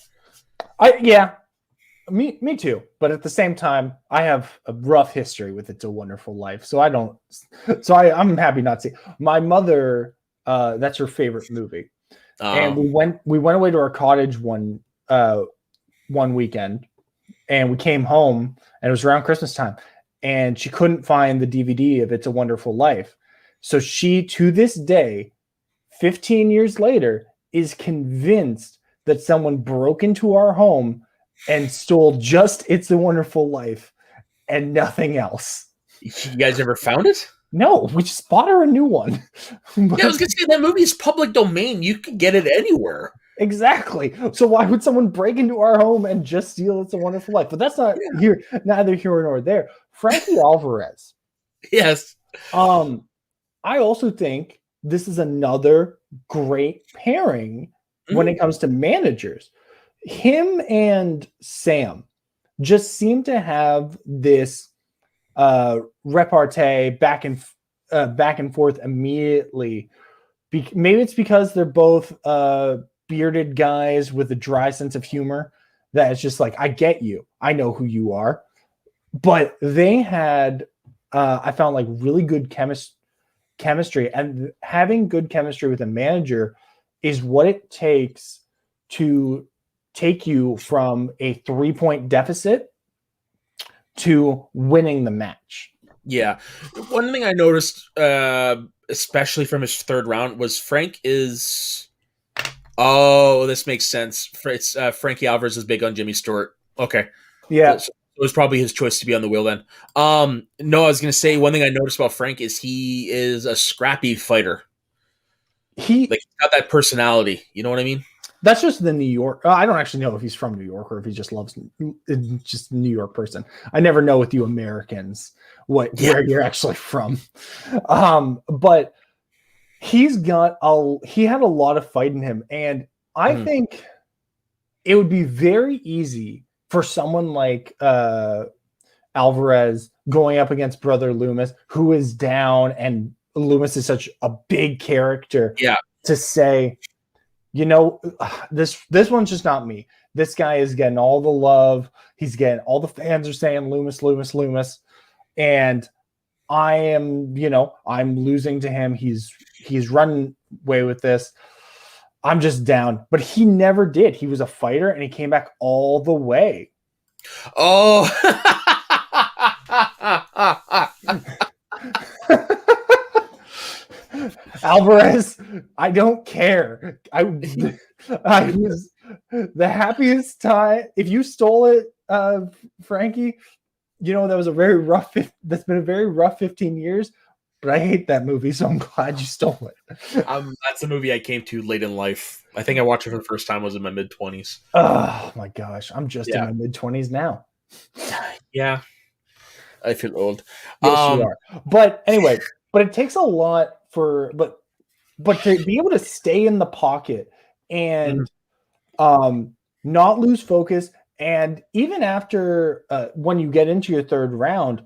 [SPEAKER 2] Me too. But at the same time, I have a rough history with It's a Wonderful Life, so I'm happy not to see. My mother, that's her favorite movie, and we went away to our cottage one weekend, and we came home, and it was around Christmas time, and she couldn't find the DVD of It's a Wonderful Life, so she, to this day, 15 years later, is convinced that someone broke into our home and stole just It's a Wonderful Life and nothing else.
[SPEAKER 1] You guys ever found it?
[SPEAKER 2] No, we just bought her a new one.
[SPEAKER 1] I was going to say, that movie is public domain. You can get it anywhere.
[SPEAKER 2] Exactly. So why would someone break into our home and just steal It's a Wonderful Life? But that's not here, neither here nor there. Frankie Alvarez.
[SPEAKER 1] Yes.
[SPEAKER 2] I also think this is another great pairing when it comes to managers. Him and Sam just seem to have this repartee back and forth immediately. Maybe it's because they're both bearded guys with a dry sense of humor that it's just like, I get you. I know who you are. But they had, I found like really good chemistry, and having good chemistry with a manager is what it takes to take you from a 3-point deficit to winning the match.
[SPEAKER 1] Yeah. One thing I noticed, especially from his third round, was Frank is... Oh, this makes sense. It's Frankie Alvarez is big on Jimmy Stewart. Okay.
[SPEAKER 2] Yeah.
[SPEAKER 1] So it was probably his choice to be on the wheel then. No, I was going to say one thing I noticed about Frank is he is a scrappy fighter. He's got that personality. You know what I mean?
[SPEAKER 2] That's just the New York. I don't actually know if he's from New York or if he just loves just New York person. I never know with you Americans where you're actually from. But he had a lot of fight in him, and I think it would be very easy for someone like Alvarez going up against Brother Loomis, who is down, and Loomis is such a big character.
[SPEAKER 1] Yeah.
[SPEAKER 2] To say, this one's just not me. This guy is getting all the love. He's getting all the fans are saying Loomis, Loomis, Loomis. And I am, I'm losing to him. He's running away with this. I'm just down. But he never did. He was a fighter and he came back all the way.
[SPEAKER 1] Oh.
[SPEAKER 2] Alvarez, I don't care. I was the happiest time. If you stole it, Frankie, that was that's been a very rough 15 years, but I hate that movie, so I'm glad you stole it.
[SPEAKER 1] That's a movie I came to late in life. I think I watched it for the first time. I was in my mid-20s.
[SPEAKER 2] Oh my gosh. I'm just in my mid-20s now.
[SPEAKER 1] Yeah. I feel old.
[SPEAKER 2] Yes, you are. But anyway, it takes a lot but to be able to stay in the pocket and not lose focus. And even after when you get into your third round,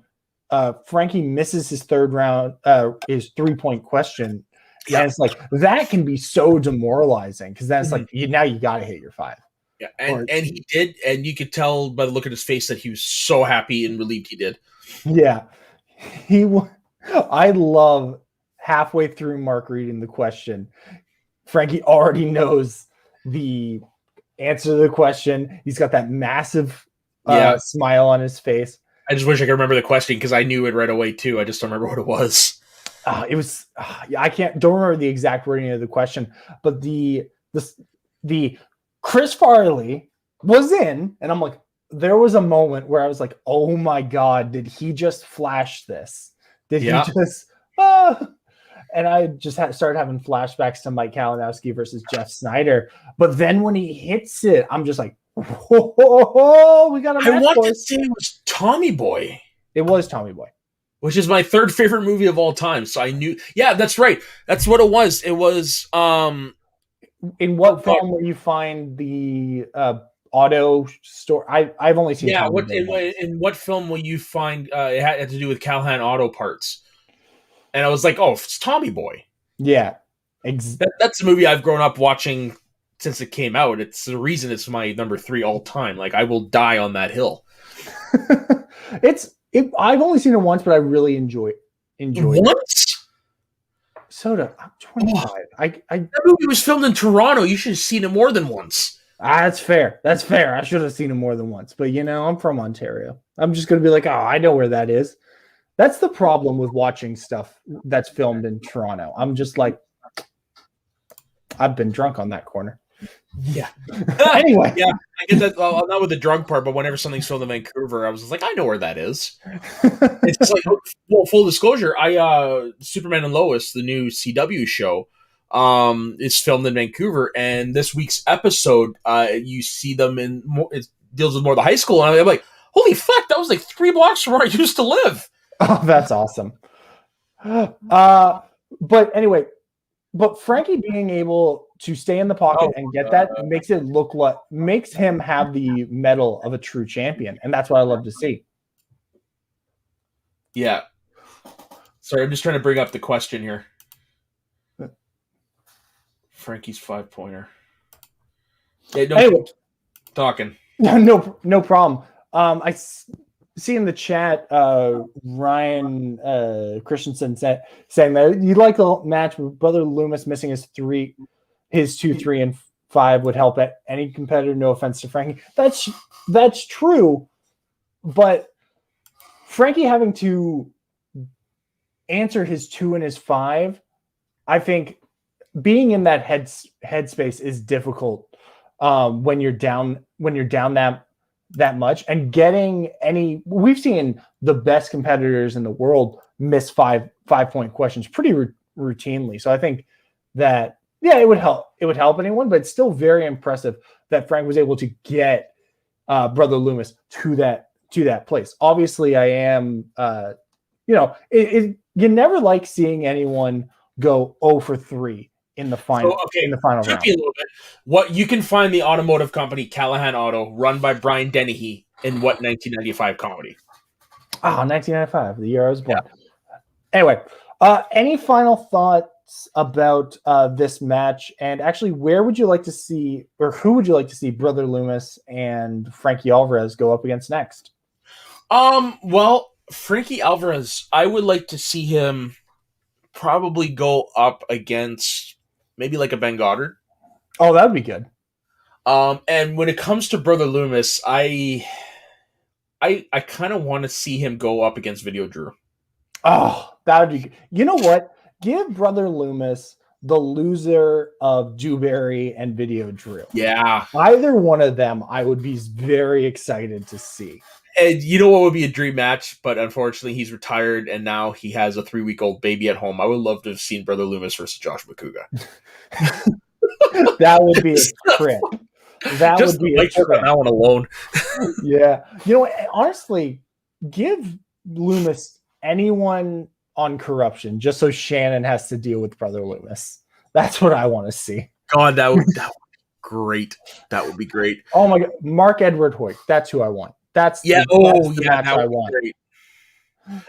[SPEAKER 2] Frankie misses his third round, his 3-point question. Yeah. And it's like, that can be so demoralizing, because then it's like, now you got to hit your 5.
[SPEAKER 1] Yeah. And he did. And you could tell by the look at his face that he was so happy and relieved he did.
[SPEAKER 2] Yeah. I love halfway through Mark reading the question, Frankie already knows the answer to the question. He's got that massive smile on his face.
[SPEAKER 1] I just wish I could remember the question, because I knew it right away too. I just don't remember what it was.
[SPEAKER 2] It was don't remember the exact wording of the question, but the Chris Farley was in, and I'm like, there was a moment where I was like, oh my God, did he just flash this? Did he just and I just started having flashbacks to Mike Kalinowski versus Jeff Snyder. But then when he hits it, I'm just like, whoa, we got a match.
[SPEAKER 1] I want to say it was Tommy Boy.
[SPEAKER 2] It was Tommy Boy.
[SPEAKER 1] Which is my third favorite movie of all time. So I knew, that's right. That's what it was. It was,
[SPEAKER 2] in what film will you find the auto store? I've only seen.
[SPEAKER 1] Yeah. In what film will you find, it had to do with Calhan Auto Parts. And I was like, oh, it's Tommy Boy.
[SPEAKER 2] Yeah.
[SPEAKER 1] That's a movie I've grown up watching since it came out. It's the reason it's my number 3 all time. Like, I will die on that hill.
[SPEAKER 2] I've only seen it once, but I really enjoyed
[SPEAKER 1] once?
[SPEAKER 2] Soda, I'm 25.
[SPEAKER 1] That movie was filmed in Toronto. You should have seen it more than once.
[SPEAKER 2] That's fair. I should have seen it more than once. But, I'm from Ontario. I'm just going to be like, oh, I know where that is. That's the problem with watching stuff that's filmed in Toronto. I'm just like, I've been drunk on that corner.
[SPEAKER 1] Yeah.
[SPEAKER 2] Anyway.
[SPEAKER 1] Yeah, I get that. Well, not with the drunk part, but whenever something's filmed in Vancouver, I was just like, I know where that is. It's just like, well, full disclosure, Superman and Lois, the new CW show, is filmed in Vancouver, and this week's episode, you see them in more, it deals with more of the high school, and I'm like, holy fuck, that was like 3 blocks from where I used to live.
[SPEAKER 2] Oh, that's awesome. But anyway, but Frankie being able to stay in the pocket and get that makes him have the mettle of a true champion, and that's what I love to see.
[SPEAKER 1] Yeah. Sorry, I'm just trying to bring up the question here. Frankie's 5-pointer. Yeah, no,
[SPEAKER 2] anyway,
[SPEAKER 1] talking.
[SPEAKER 2] No problem. I see in the chat Ryan Christensen saying that you'd like the match with Brother Loomis missing his 2, 3, and 5 would help at any competitor. No offense to Frankie. That's true, but Frankie having to answer his 2 and his 5, I think being in that headspace is difficult when you're down that much, and getting we've seen the best competitors in the world miss 5-point questions pretty routinely. So I think that, yeah, it would help anyone, but it's still very impressive that Frank was able to get Brother Loomis to that place. Obviously I am, you never like seeing anyone go 0 for 3 in the final.
[SPEAKER 1] So,
[SPEAKER 2] in the final round.
[SPEAKER 1] A little bit. What you can find the automotive company Callahan Auto, run by Brian Dennehy, in what 1995 comedy?
[SPEAKER 2] 1995, the year I was born. Yeah. Anyway, any final thoughts about this match? And actually, where would you like to see, or who would you like to see Brother Loomis and Frankie Alvarez go up against next?
[SPEAKER 1] Well, Frankie Alvarez, I would like to see him probably go up against maybe like a Ben Goddard.
[SPEAKER 2] Oh, that would be good.
[SPEAKER 1] And when it comes to Brother Loomis, I kind of want to see him go up against Video Drew.
[SPEAKER 2] Oh, that would be good. You know what? Give Brother Loomis the loser of Dewberry and Video Drew.
[SPEAKER 1] Yeah.
[SPEAKER 2] Either one of them I would be very excited to see.
[SPEAKER 1] And you know what would be a dream match, but unfortunately he's retired and now he has a 3-week-old baby at home. I would love to have seen Brother Loomis versus Josh McCouga.
[SPEAKER 2] That would be a trip. That
[SPEAKER 1] just would be a trip. That one alone.
[SPEAKER 2] Yeah. You know what? Honestly, give Loomis anyone on corruption just so Shannon has to deal with Brother Loomis. That's what I want to see.
[SPEAKER 1] God, that would be great. That would be great.
[SPEAKER 2] Oh my God. Mark Edward Hoyt. That's who I want. That's the match I want.
[SPEAKER 1] Great.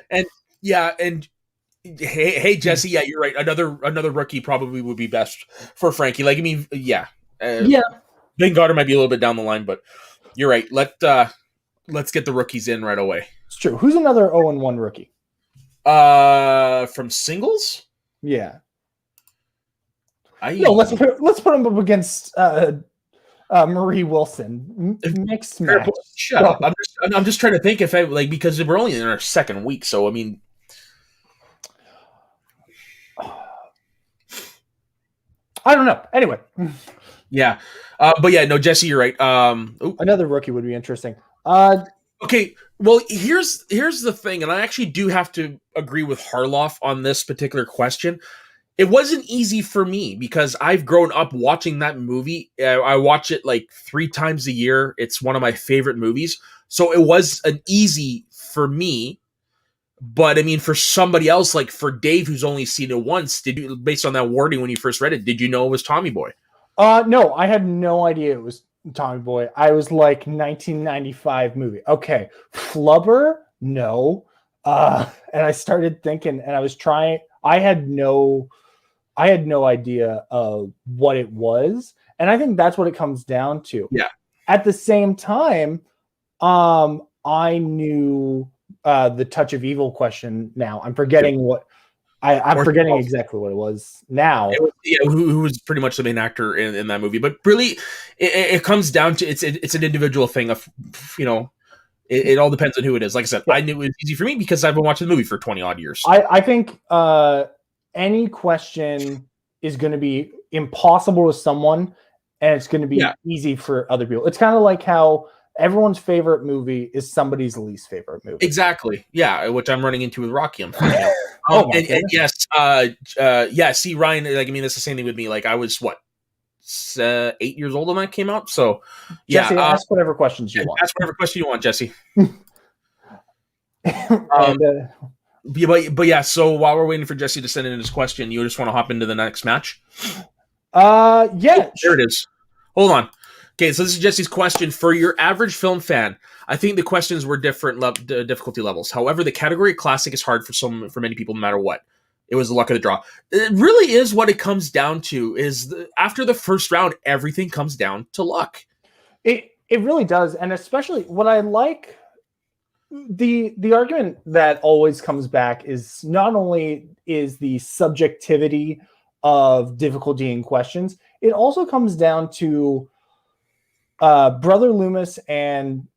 [SPEAKER 1] And hey Jesse, yeah, you're right. Another rookie probably would be best for Frankie. Like, I mean, yeah. Ben Goddard might be a little bit down the line, but you're right. Let's get the rookies in right away.
[SPEAKER 2] It's true. Who's another 0-1 rookie?
[SPEAKER 1] From singles?
[SPEAKER 2] Yeah. Let's put him up against Marie Wilson. Mixed match.
[SPEAKER 1] Shut up. I'm just trying to think if because we're only in our second week, so I mean,
[SPEAKER 2] I don't know. Anyway.
[SPEAKER 1] Yeah. But yeah, no, Jesse, you're right.
[SPEAKER 2] Another rookie would be interesting.
[SPEAKER 1] Okay, well, here's the thing, and I actually do have to agree with Harloff on this particular question. It wasn't easy for me because I've grown up watching that movie. I watch it like 3 times a year. It's one of my favorite movies. So it was an easy for me. But I mean, for somebody else, like for Dave, who's only seen it once, based on that wording when you first read it, did you know it was Tommy Boy?
[SPEAKER 2] No, I had no idea it was Tommy Boy. I was like 1995 movie. Okay. Flubber? No. And I started thinking, and I was trying, I had no idea of what it was. And I think that's what it comes down to.
[SPEAKER 1] Yeah.
[SPEAKER 2] At the same time, I knew the Touch of Evil question now. I'm forgetting what I'm forgetting exactly what it was now.
[SPEAKER 1] Who was pretty much the main actor in that movie. But really, it comes down to it's an individual thing of, it all depends on who it is. Like I said, I knew it was easy for me because I've been watching the movie for 20 odd years.
[SPEAKER 2] I think any question is going to be impossible to someone, and it's going to be easy for other people. It's kind of like how everyone's favorite movie is somebody's least favorite movie.
[SPEAKER 1] Exactly. Yeah, which I'm running into with Rocky. I'm finding out. And yes, see, Ryan, like, I mean, that's the same thing with me. Like, I was 8 years old when that came out. So, yeah.
[SPEAKER 2] Jesse, ask whatever questions you want.
[SPEAKER 1] Ask whatever question you want, Jesse.
[SPEAKER 2] And,
[SPEAKER 1] but yeah. So while we're waiting for Jesse to send in his question, you just want to hop into the next match?
[SPEAKER 2] Yeah.
[SPEAKER 1] Oh, there it is. Hold on. Okay, so this is Jesse's question. For your average film fan, I think the questions were different difficulty levels. However, the category classic is hard for many people, no matter what. It was the luck of the draw. It really is what it comes down to. After the first round, everything comes down to luck.
[SPEAKER 2] It really does, and especially what I like. The argument that always comes back is not only is the subjectivity of difficulty in questions, it also comes down to Brother Loomis, and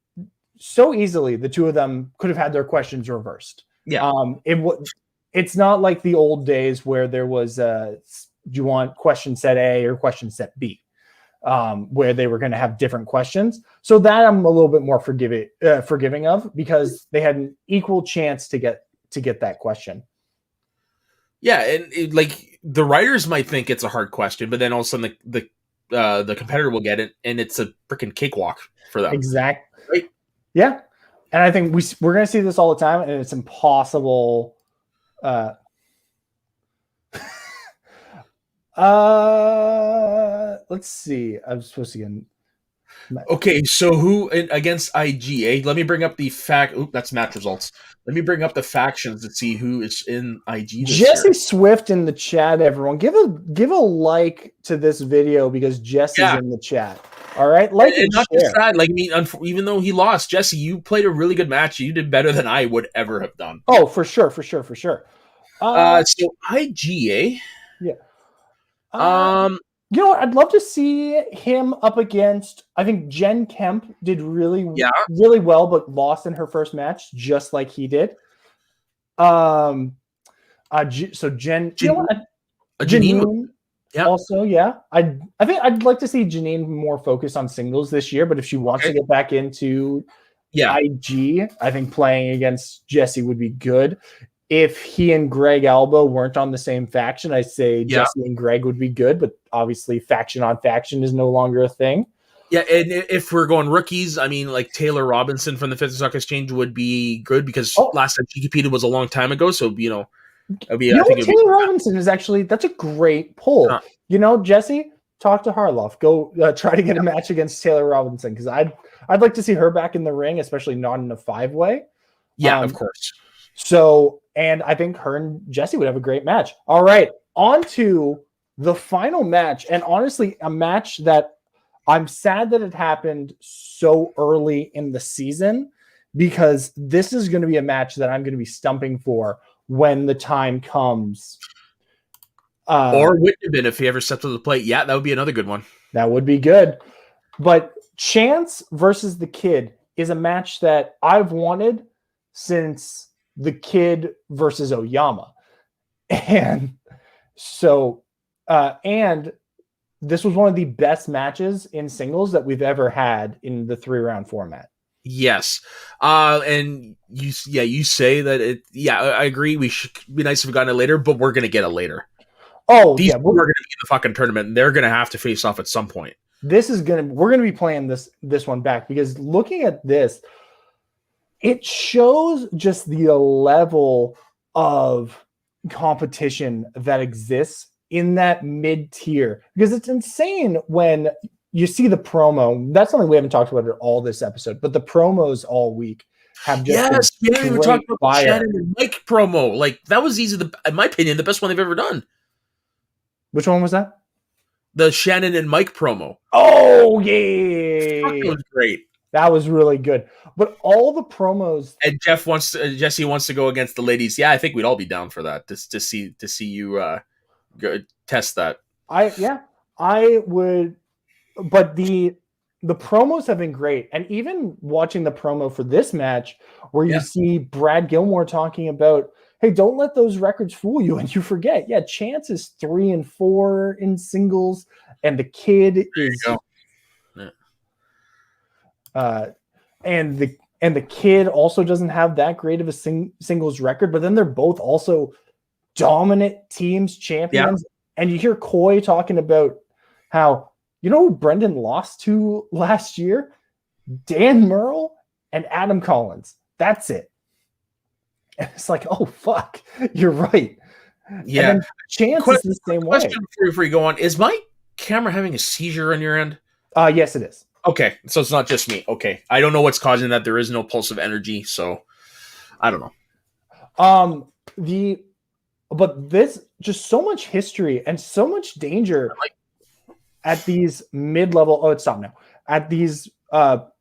[SPEAKER 2] so easily the two of them could have had their questions reversed.
[SPEAKER 1] Yeah.
[SPEAKER 2] It's not like the old days where there was do you want question set A or question set B, where they were going to have different questions. So that I'm a little bit more forgiving of, because they had an equal chance to get that question.
[SPEAKER 1] Yeah, and like the writers might think it's a hard question, but then all of a sudden the competitor will get it, and it's a freaking cakewalk for them.
[SPEAKER 2] Exactly.
[SPEAKER 1] Right?
[SPEAKER 2] Yeah, and I think we're going to see this all the time, and it's impossible. Let's see. I'm supposed to get.
[SPEAKER 1] Okay, so who against IG? Let me bring up the fact. Oop, that's match results. Let me bring up the factions to see who is in IG.
[SPEAKER 2] Jesse Swift in the chat. Everyone, give a like to this video because Jesse's in the chat. All right, like and not just that.
[SPEAKER 1] Like, I mean, even though he lost, Jesse, you played a really good match. You did better than I would ever have done.
[SPEAKER 2] Oh, for sure. So
[SPEAKER 1] IGA.
[SPEAKER 2] Yeah. You know what? I'd love to see him up against. I think Jen Kemp did really well, but lost in her first match, just like he did. So Jen, you know what? Janine.
[SPEAKER 1] Yeah.
[SPEAKER 2] Also, yeah. I think I'd like to see Janine more focused on singles this year, but if she wants to get back into IG, I think playing against Jesse would be good. If he and Greg Alba weren't on the same faction, I'd say Jesse and Greg would be good, but obviously faction on faction is no longer a thing.
[SPEAKER 1] Yeah, and if we're going rookies, I mean, like Taylor Robinson from the Fifth Stock Exchange would be good, because last time she competed was a long time ago, so, Taylor
[SPEAKER 2] Robinson is actually, that's a great pull. Jesse, talk to Harloff. Go try to get a match against Taylor Robinson, because I'd like to see her back in the ring, especially not in a 5-way.
[SPEAKER 1] Yeah, of course.
[SPEAKER 2] So, and I think her and Jesse would have a great match. All right, on to the final match, and honestly, a match that I'm sad that it happened so early in the season, because this is going to be a match that I'm going to be stumping for when the time comes.
[SPEAKER 1] Or wouldn't have been if he ever stepped to the plate. Yeah, that would be another good one.
[SPEAKER 2] That would be good. But Chance versus the Kid is a match that I've wanted since the Kid versus Oyama. And so, and this was one of the best matches in singles that we've ever had in the 3-round format.
[SPEAKER 1] Yes. And you say that I agree. We should be nice if we got it later, but we're going to get it later.
[SPEAKER 2] Oh,
[SPEAKER 1] These people are going to be in the fucking tournament, and they're going to have to face off at some point.
[SPEAKER 2] We're going to be playing this one back, because looking at this, it shows just the level of competition that exists in that mid-tier, because it's insane when you see the promo. That's something we haven't talked about it all this episode, but the promos all week have just
[SPEAKER 1] we talked about the Shannon and Mike promo. Like, that was in my opinion, the best one they've ever done.
[SPEAKER 2] Which one was that?
[SPEAKER 1] The Shannon and Mike promo.
[SPEAKER 2] Oh yeah,
[SPEAKER 1] that was great.
[SPEAKER 2] That was really good. But all the promos,
[SPEAKER 1] and Jesse wants to go against the ladies. Yeah, I think we'd all be down for that. To see you go test that.
[SPEAKER 2] I would. But the promos have been great, and even watching the promo for this match, where you see Brad Gilmore talking about, hey, don't let those records fool you, and you forget. Yeah, Chance is 3-4 in singles, and the Kid is. and the kid also doesn't have that great of a singles record, but then they're both also dominant teams, champions. Yeah. And you hear Coy talking about how, you know who Brendan lost to last year? Dan Murrell and Adam Collins. That's it. And it's like, oh, fuck, you're right.
[SPEAKER 1] Yeah.
[SPEAKER 2] And then Chance is the same way.
[SPEAKER 1] Question before you go on. Is my camera having a seizure on your end?
[SPEAKER 2] Yes, it is.
[SPEAKER 1] Okay, so it's not just me. Okay. I don't know what's causing that. There is no pulse of energy, so I don't know.
[SPEAKER 2] But this just so much history and so much danger at these mid-level. Oh, it's stopped now. At these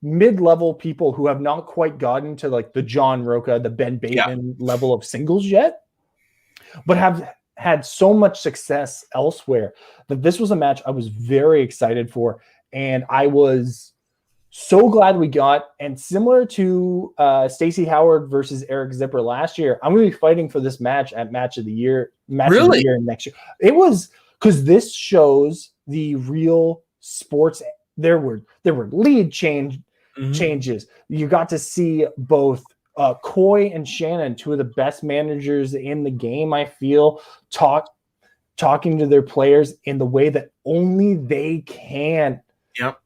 [SPEAKER 2] mid-level people who have not quite gotten to like the John Roca, the Ben Bateman level of singles yet, but have had so much success elsewhere that this was a match I was very excited for. And I was so glad we got, and similar to Stacey Howard versus Eric Zipper last year, I'm going to be fighting for this match at Match of the Year next year. It was because this shows the real sports. There were lead changes. You got to see both Coy and Shannon, two of the best managers in the game, I feel, talking to their players in the way that only they can.
[SPEAKER 1] Yep.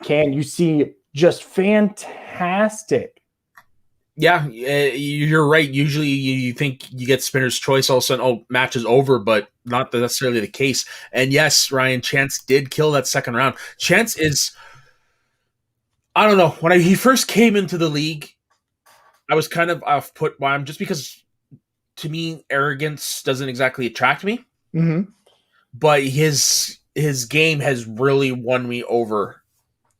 [SPEAKER 2] Can you see just fantastic?
[SPEAKER 1] Yeah, you're right. Usually you think you get spinner's choice, all of a sudden, match is over, but not necessarily the case. And yes, Ryan, Chance did kill that second round. Chance is, I don't know, when he first came into the league, I was kind of off-put by him just because, to me, arrogance doesn't exactly attract me.
[SPEAKER 2] Mm-hmm.
[SPEAKER 1] But his game has really won me over,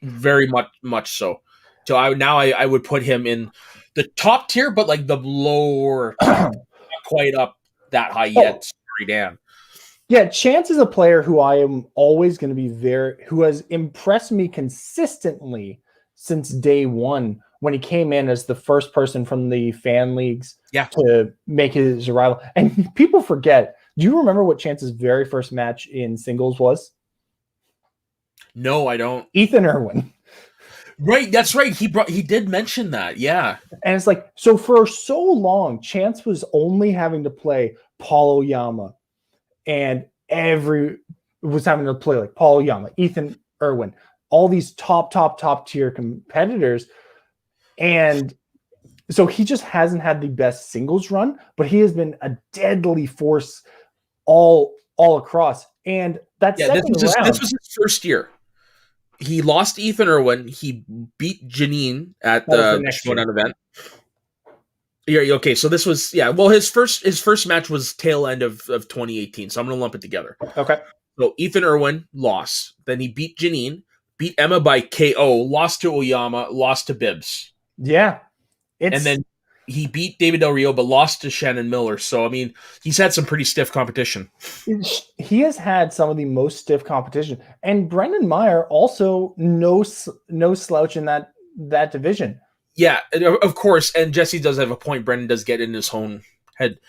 [SPEAKER 1] very much so. So I would put him in the top tier, but like the lower, not quite up that high yet. Sorry, Dan.
[SPEAKER 2] Yeah, Chance is a player who I am always going to be who has impressed me consistently since day one when he came in as the first person from the fan leagues to make his arrival. And people forget. Do you remember what Chance's very first match in singles was?
[SPEAKER 1] No, I don't.
[SPEAKER 2] Ethan Irwin.
[SPEAKER 1] Right, that's right. He did mention that, yeah.
[SPEAKER 2] And it's like, so for so long, Chance was only having to play Paul Oyama, and was having to play like Paul Oyama, Ethan Irwin, all these top tier competitors. And so he just hasn't had the best singles run, but he has been a deadly force all across. And that's
[SPEAKER 1] this was his first year. He lost to Ethan Irwin. He beat Janine at the Schmoedown event. Yeah, okay. So this was his first match was tail end of 2018. So I'm gonna lump it together.
[SPEAKER 2] Okay.
[SPEAKER 1] So Ethan Irwin lost. Then he beat Janine, beat Emma by KO, lost to Oyama, lost to Bibbs.
[SPEAKER 2] Yeah.
[SPEAKER 1] And then he beat David Del Rio, but lost to Shannon Miller. So, I mean, he's had some pretty stiff competition.
[SPEAKER 2] He has had some of the most stiff competition. And Brendan Meyer also no slouch in that division.
[SPEAKER 1] Yeah, of course. And Jesse does have a point. Brendan does get in his own head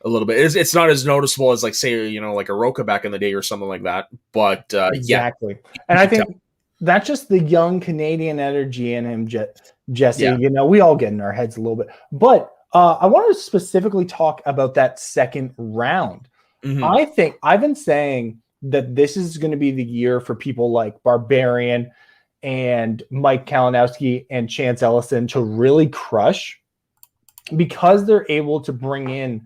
[SPEAKER 1] a little bit. It's not as noticeable as, like, say, like a Roca back in the day or something like that. But,
[SPEAKER 2] exactly. And I think that's just the young Canadian energy in him, Jesse. Yeah. We all get in our heads a little bit. But I want to specifically talk about that second round. Mm-hmm. I think I've been saying that this is going to be the year for people like Barbarian and Mike Kalinowski and Chance Ellison to really crush, because they're able to bring in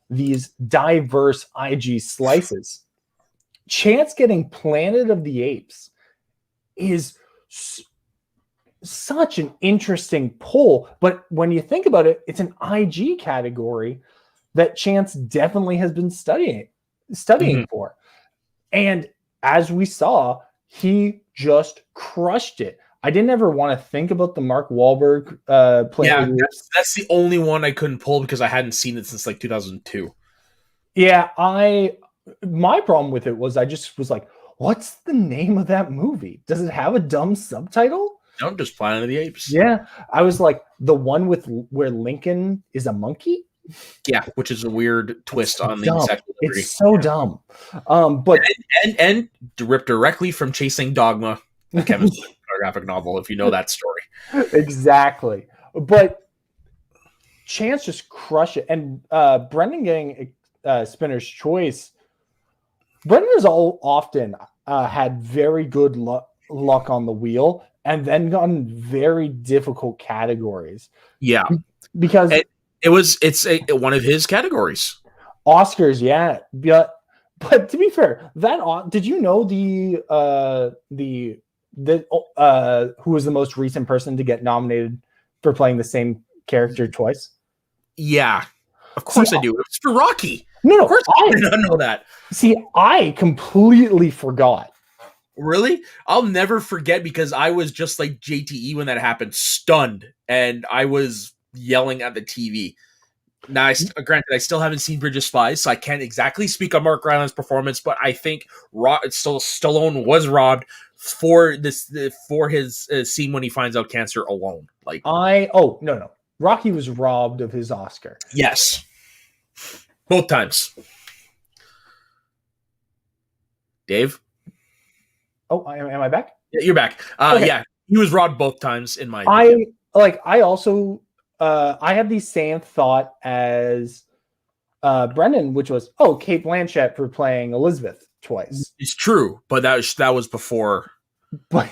[SPEAKER 2] these diverse IG slices. Chance getting Planet of the Apes is such an interesting pull, but when you think about it, it's an IG category that Chance definitely has been studying mm-hmm. for. And as we saw, he just crushed it. I didn't ever want to think about the Mark Wahlberg play.
[SPEAKER 1] Yeah, that's the only one I couldn't pull because I hadn't seen it since like 2002.
[SPEAKER 2] Yeah, my problem with it was I just was like, what's the name of that movie? Does it have a dumb subtitle?
[SPEAKER 1] No, just Planet of the Apes.
[SPEAKER 2] Yeah, I was like, the one where Lincoln is a monkey?
[SPEAKER 1] Yeah, which is a weird twist on the sexual liberty.
[SPEAKER 2] It's so dumb. But
[SPEAKER 1] and ripped directly from Chasing Dogma. Kevin graphic novel if you know that story.
[SPEAKER 2] Exactly. But Chance just crushed it. And Brendan getting Spinner's Choice, Brendan has often had very good luck on the wheel and then gotten very difficult categories.
[SPEAKER 1] Yeah.
[SPEAKER 2] Because
[SPEAKER 1] it's one of his categories.
[SPEAKER 2] Oscars, yeah. But to be fair, did you know who was the most recent person to get nominated for playing the same character twice?
[SPEAKER 1] Yeah, of course I do. It's for Rocky.
[SPEAKER 2] No,
[SPEAKER 1] of course I did not know that.
[SPEAKER 2] See, I completely forgot.
[SPEAKER 1] Really? I'll never forget because I was just like JTE when that happened, stunned, and I was yelling at the TV. Now, granted, I still haven't seen Bridge of Spies, so I can't exactly speak on Mark Rylance' performance, but I think Stallone was robbed for his scene when he finds out cancer alone.
[SPEAKER 2] No. Rocky was robbed of his Oscar.
[SPEAKER 1] Yes. Both times. Dave?
[SPEAKER 2] Oh, am I back?
[SPEAKER 1] Yeah, you're back.
[SPEAKER 2] Okay.
[SPEAKER 1] Yeah, he was robbed both times in my opinion.
[SPEAKER 2] I also I had the same thought as Brendan, which was, Cate Blanchett for playing Elizabeth twice.
[SPEAKER 1] It's true, but that was before.
[SPEAKER 2] But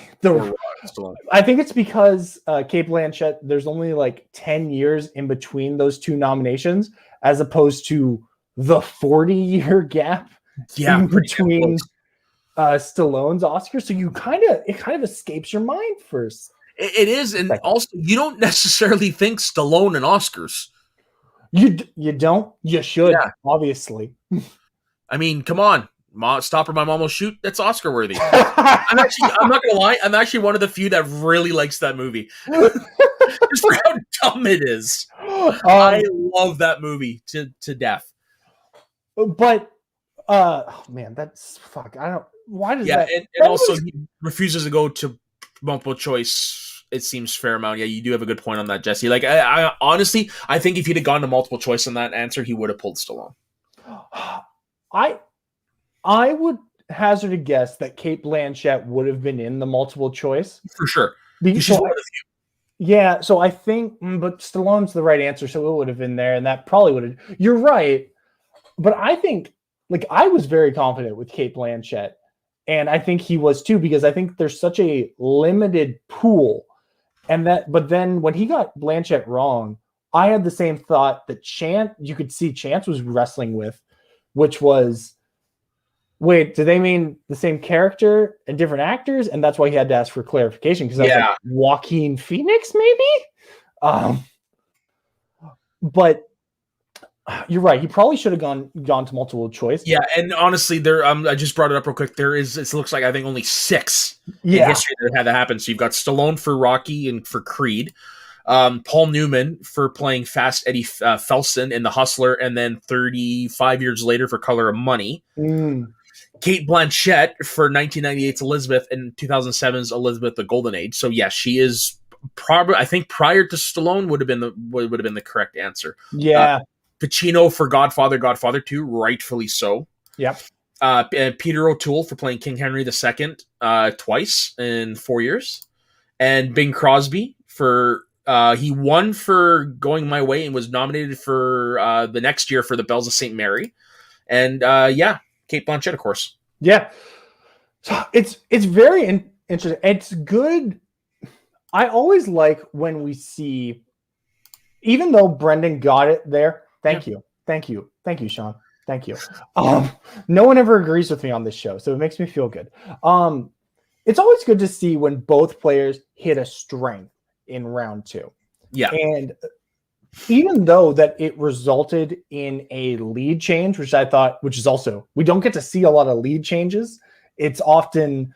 [SPEAKER 2] I think it's because Cate Blanchett, there's only like 10 years in between those two nominations, as opposed to the 40-year gap in between Stallone's Oscar. So it kind of escapes your mind first.
[SPEAKER 1] It is, and also you don't necessarily think Stallone and Oscars.
[SPEAKER 2] You don't. You should, obviously.
[SPEAKER 1] I mean, come on. Stop or My Mom Will Shoot. That's Oscar worthy. I'm not gonna lie. I'm actually one of the few that really likes that movie. Just for how dumb it is. I love that movie to death.
[SPEAKER 2] But man, that's fuck. I don't. Why does that?
[SPEAKER 1] And also he refuses to go to multiple choice. It seems fair amount. Yeah, you do have a good point on that, Jesse. Like, I honestly, I think if he'd have gone to multiple choice on that answer, he would have pulled Stallone.
[SPEAKER 2] I would hazard a guess that Cate Blanchett would have been in the multiple choice.
[SPEAKER 1] For sure.
[SPEAKER 2] Because she's one of the few. Yeah, so I think, but Stallone's the right answer, so it would have been there, and that probably would have. You're right, but I think, like, I was very confident with Cate Blanchett, and I think he was too, because I think there's such a limited pool, but then when he got Blanchett wrong, I had the same thought that you could see Chance was wrestling with, which was, wait, do they mean the same character and different actors? And that's why he had to ask for clarification, because I was like, Joaquin Phoenix, maybe? But you're right. He probably should have gone to multiple choice.
[SPEAKER 1] Yeah, and honestly, I just brought it up real quick. It looks like I think only 6 in history that had that happen. So you've got Stallone for Rocky and for Creed, Paul Newman for playing Fast Eddie Felson in The Hustler, and then 35 years later for Color of Money. Cate Blanchett for 1998's Elizabeth and 2007's Elizabeth: The Golden Age. So yes, she is probably, I think, prior to Stallone would have been the correct answer.
[SPEAKER 2] Yeah.
[SPEAKER 1] Pacino for Godfather 2, rightfully so.
[SPEAKER 2] Yep.
[SPEAKER 1] Peter O'Toole for playing King Henry II twice in 4 years, and Bing Crosby for he won for Going My Way and was nominated for the next year for The Bells of St. Mary, and Cate Blanchett, of course.
[SPEAKER 2] Yeah. So it's very interesting. It's good. I always like when we see, even though Brendan got it there. Thank you, Sean. Thank you. No one ever agrees with me on this show, so it makes me feel good. It's always good to see when both players hit a strength in round 2.
[SPEAKER 1] Yeah.
[SPEAKER 2] And even though that it resulted in a lead change, which is also, we don't get to see a lot of lead changes. It's often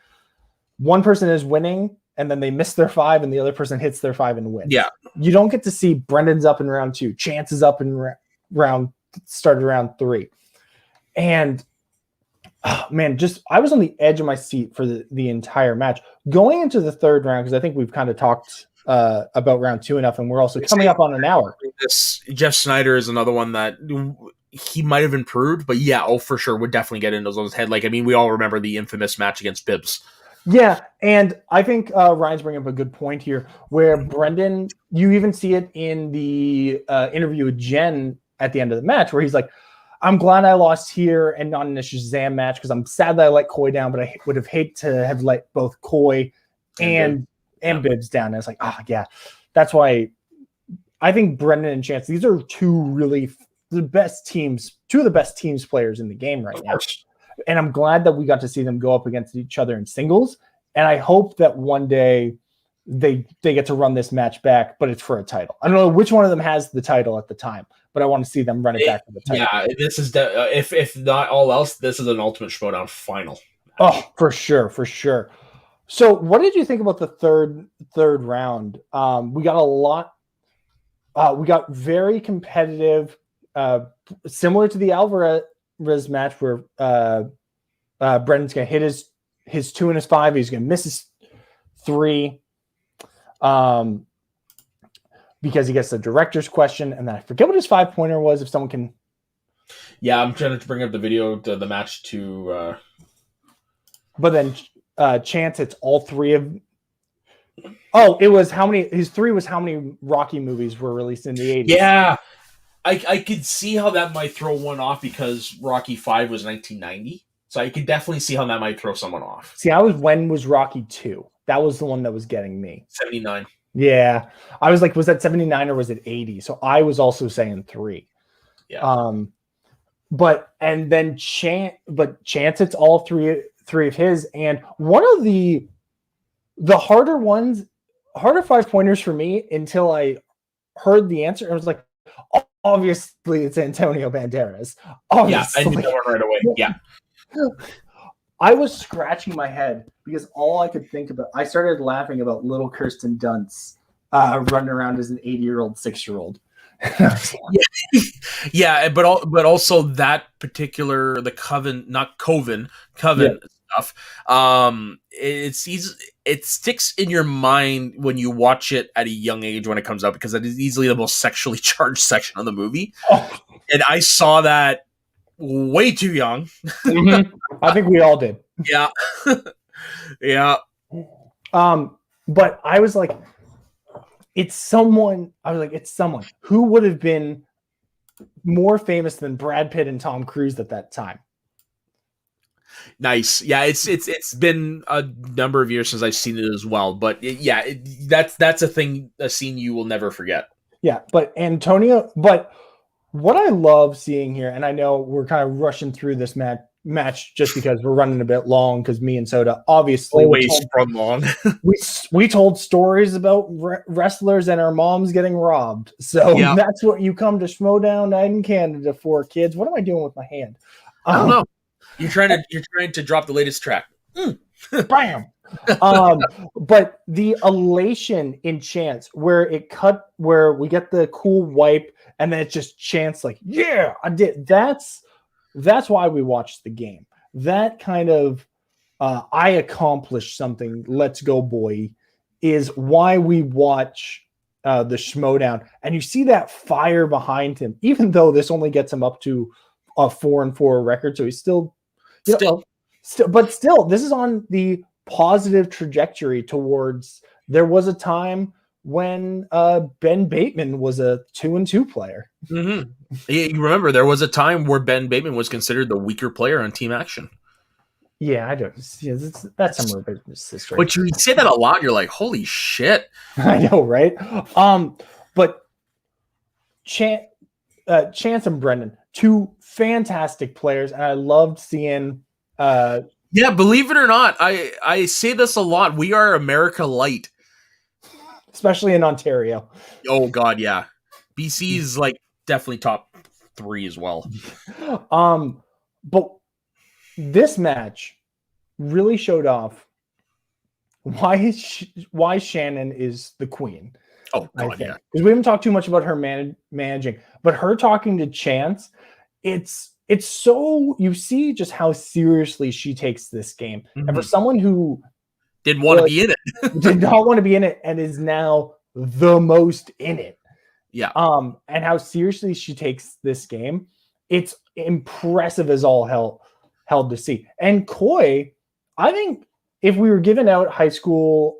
[SPEAKER 2] one person is winning and then they miss their 5 and the other person hits their 5 and wins.
[SPEAKER 1] Yeah.
[SPEAKER 2] You don't get to see Brendan's up in round 2, Chance is up in started round 3. And man, I was on the edge of my seat for the entire match. Going into the third round, because I think we've kind of talked about round 2 enough, and we're also coming up on an hour.
[SPEAKER 1] Jeff Snyder is another one that he might have improved, but for sure would definitely get into those head. Like, I mean, we all remember the infamous match against Bibbs.
[SPEAKER 2] Yeah, and I think Ryan's bringing up a good point here, where Brendan, you even see it in the interview with Jen at the end of the match, where he's like, I'm glad I lost here and not in a Shazam match because I'm sad that I let Coy down, but I would have hated to have let both Coy and Bibbs down. And it's like, yeah, that's why I think Brendan and Chance, these are two of the best teams players in the game right now. And I'm glad that we got to see them go up against each other in singles. And I hope that one day they get to run this match back, but it's for a title. I don't know which one of them has the title at the time, but I want to see them run it back for the title.
[SPEAKER 1] Yeah, this is if not all else, this is an Ultimate Schmoedown final.
[SPEAKER 2] Oh, for sure. So, what did you think about the third round? We got a lot. We got very competitive, similar to the Alvarez match where Brendan's gonna hit his 2 and his 5. He's gonna miss his 3, because he gets the director's question, and then I forget what his 5-pointer was. If someone can,
[SPEAKER 1] yeah, I'm trying to bring up the video to the match to.
[SPEAKER 2] But then Chance hits all 3 of. Oh, it was how many? His 3 was how many Rocky movies were released in the 80s.
[SPEAKER 1] Yeah, I could see how that might throw one off because Rocky 5 was 1990. So I could definitely see how that might throw someone off.
[SPEAKER 2] See, when was Rocky 2? That was the one that was getting me.
[SPEAKER 1] 79.
[SPEAKER 2] Yeah. I was like, was that 79 or was it 80? So I was also saying 3.
[SPEAKER 1] Yeah.
[SPEAKER 2] But Chance hits all three of his, and one of the harder 5-pointers for me until I heard the answer. I was like, obviously it's Antonio Banderas. Obviously.
[SPEAKER 1] Yeah, I knew that one right away. Yeah.
[SPEAKER 2] I was scratching my head because all I could think about, I started laughing about little Kirsten Dunst running around as an 80-year-old, 6-year-old.
[SPEAKER 1] Yeah, but also that particular Coven stuff. It sticks in your mind when you watch it at a young age when it comes out because it is easily the most sexually charged section of the movie. Oh. And I saw that way too young.
[SPEAKER 2] Mm-hmm. I think we all did.
[SPEAKER 1] Yeah. Yeah.
[SPEAKER 2] But I was like, it's someone who would have been more famous than Brad Pitt and Tom Cruise at that time.
[SPEAKER 1] Nice. Yeah, it's been a number of years since I've seen it as well. But that's a scene you will never forget.
[SPEAKER 2] Yeah, but what I love seeing here, and I know we're kind of rushing through this match just because we're running a bit long because me and Soda obviously
[SPEAKER 1] always run long.
[SPEAKER 2] we told stories about wrestlers and our moms getting robbed. So That's what you come to Schmoedown Night in Canada for, kids. What am I doing with my hand?
[SPEAKER 1] I don't know. You're trying to drop the latest track.
[SPEAKER 2] Bam. But the elation in Chance where we get the cool wipe and then it's just Chance like, yeah, I did. That's why we watched the game. That kind of I accomplished something, let's go boy, is why we watch the Schmoedown. And you see that fire behind him, even though this only gets him up to a 4-4 record. So he's still, but still, this is on the positive trajectory towards. There was a time when Ben Bateman was a 2-2 player.
[SPEAKER 1] Mm-hmm. You remember there was a time where Ben Bateman was considered the weaker player on Team Action.
[SPEAKER 2] Yeah, I don't. Yeah, that's some of business history.
[SPEAKER 1] But you say that a lot. You're like, holy shit!
[SPEAKER 2] I know, right? But Chance and Brendan, 2 fantastic players, and I loved seeing.
[SPEAKER 1] Yeah, believe it or not, I say this a lot. We are America Light,
[SPEAKER 2] especially in Ontario.
[SPEAKER 1] Oh God, yeah. BC is like definitely top 3 as well.
[SPEAKER 2] But this match really showed off why Shannon is the queen.
[SPEAKER 1] Oh God, yeah.
[SPEAKER 2] Because we haven't talked too much about her managing, but her talking to Chance, it's so, you see just how seriously she takes this game. Mm-hmm. And for someone who
[SPEAKER 1] didn't want to be in it,
[SPEAKER 2] did not want to be in it, and is now the most in it.
[SPEAKER 1] Yeah.
[SPEAKER 2] And how seriously she takes this game, it's impressive as all hell to see. And Coy, I think if we were giving out high school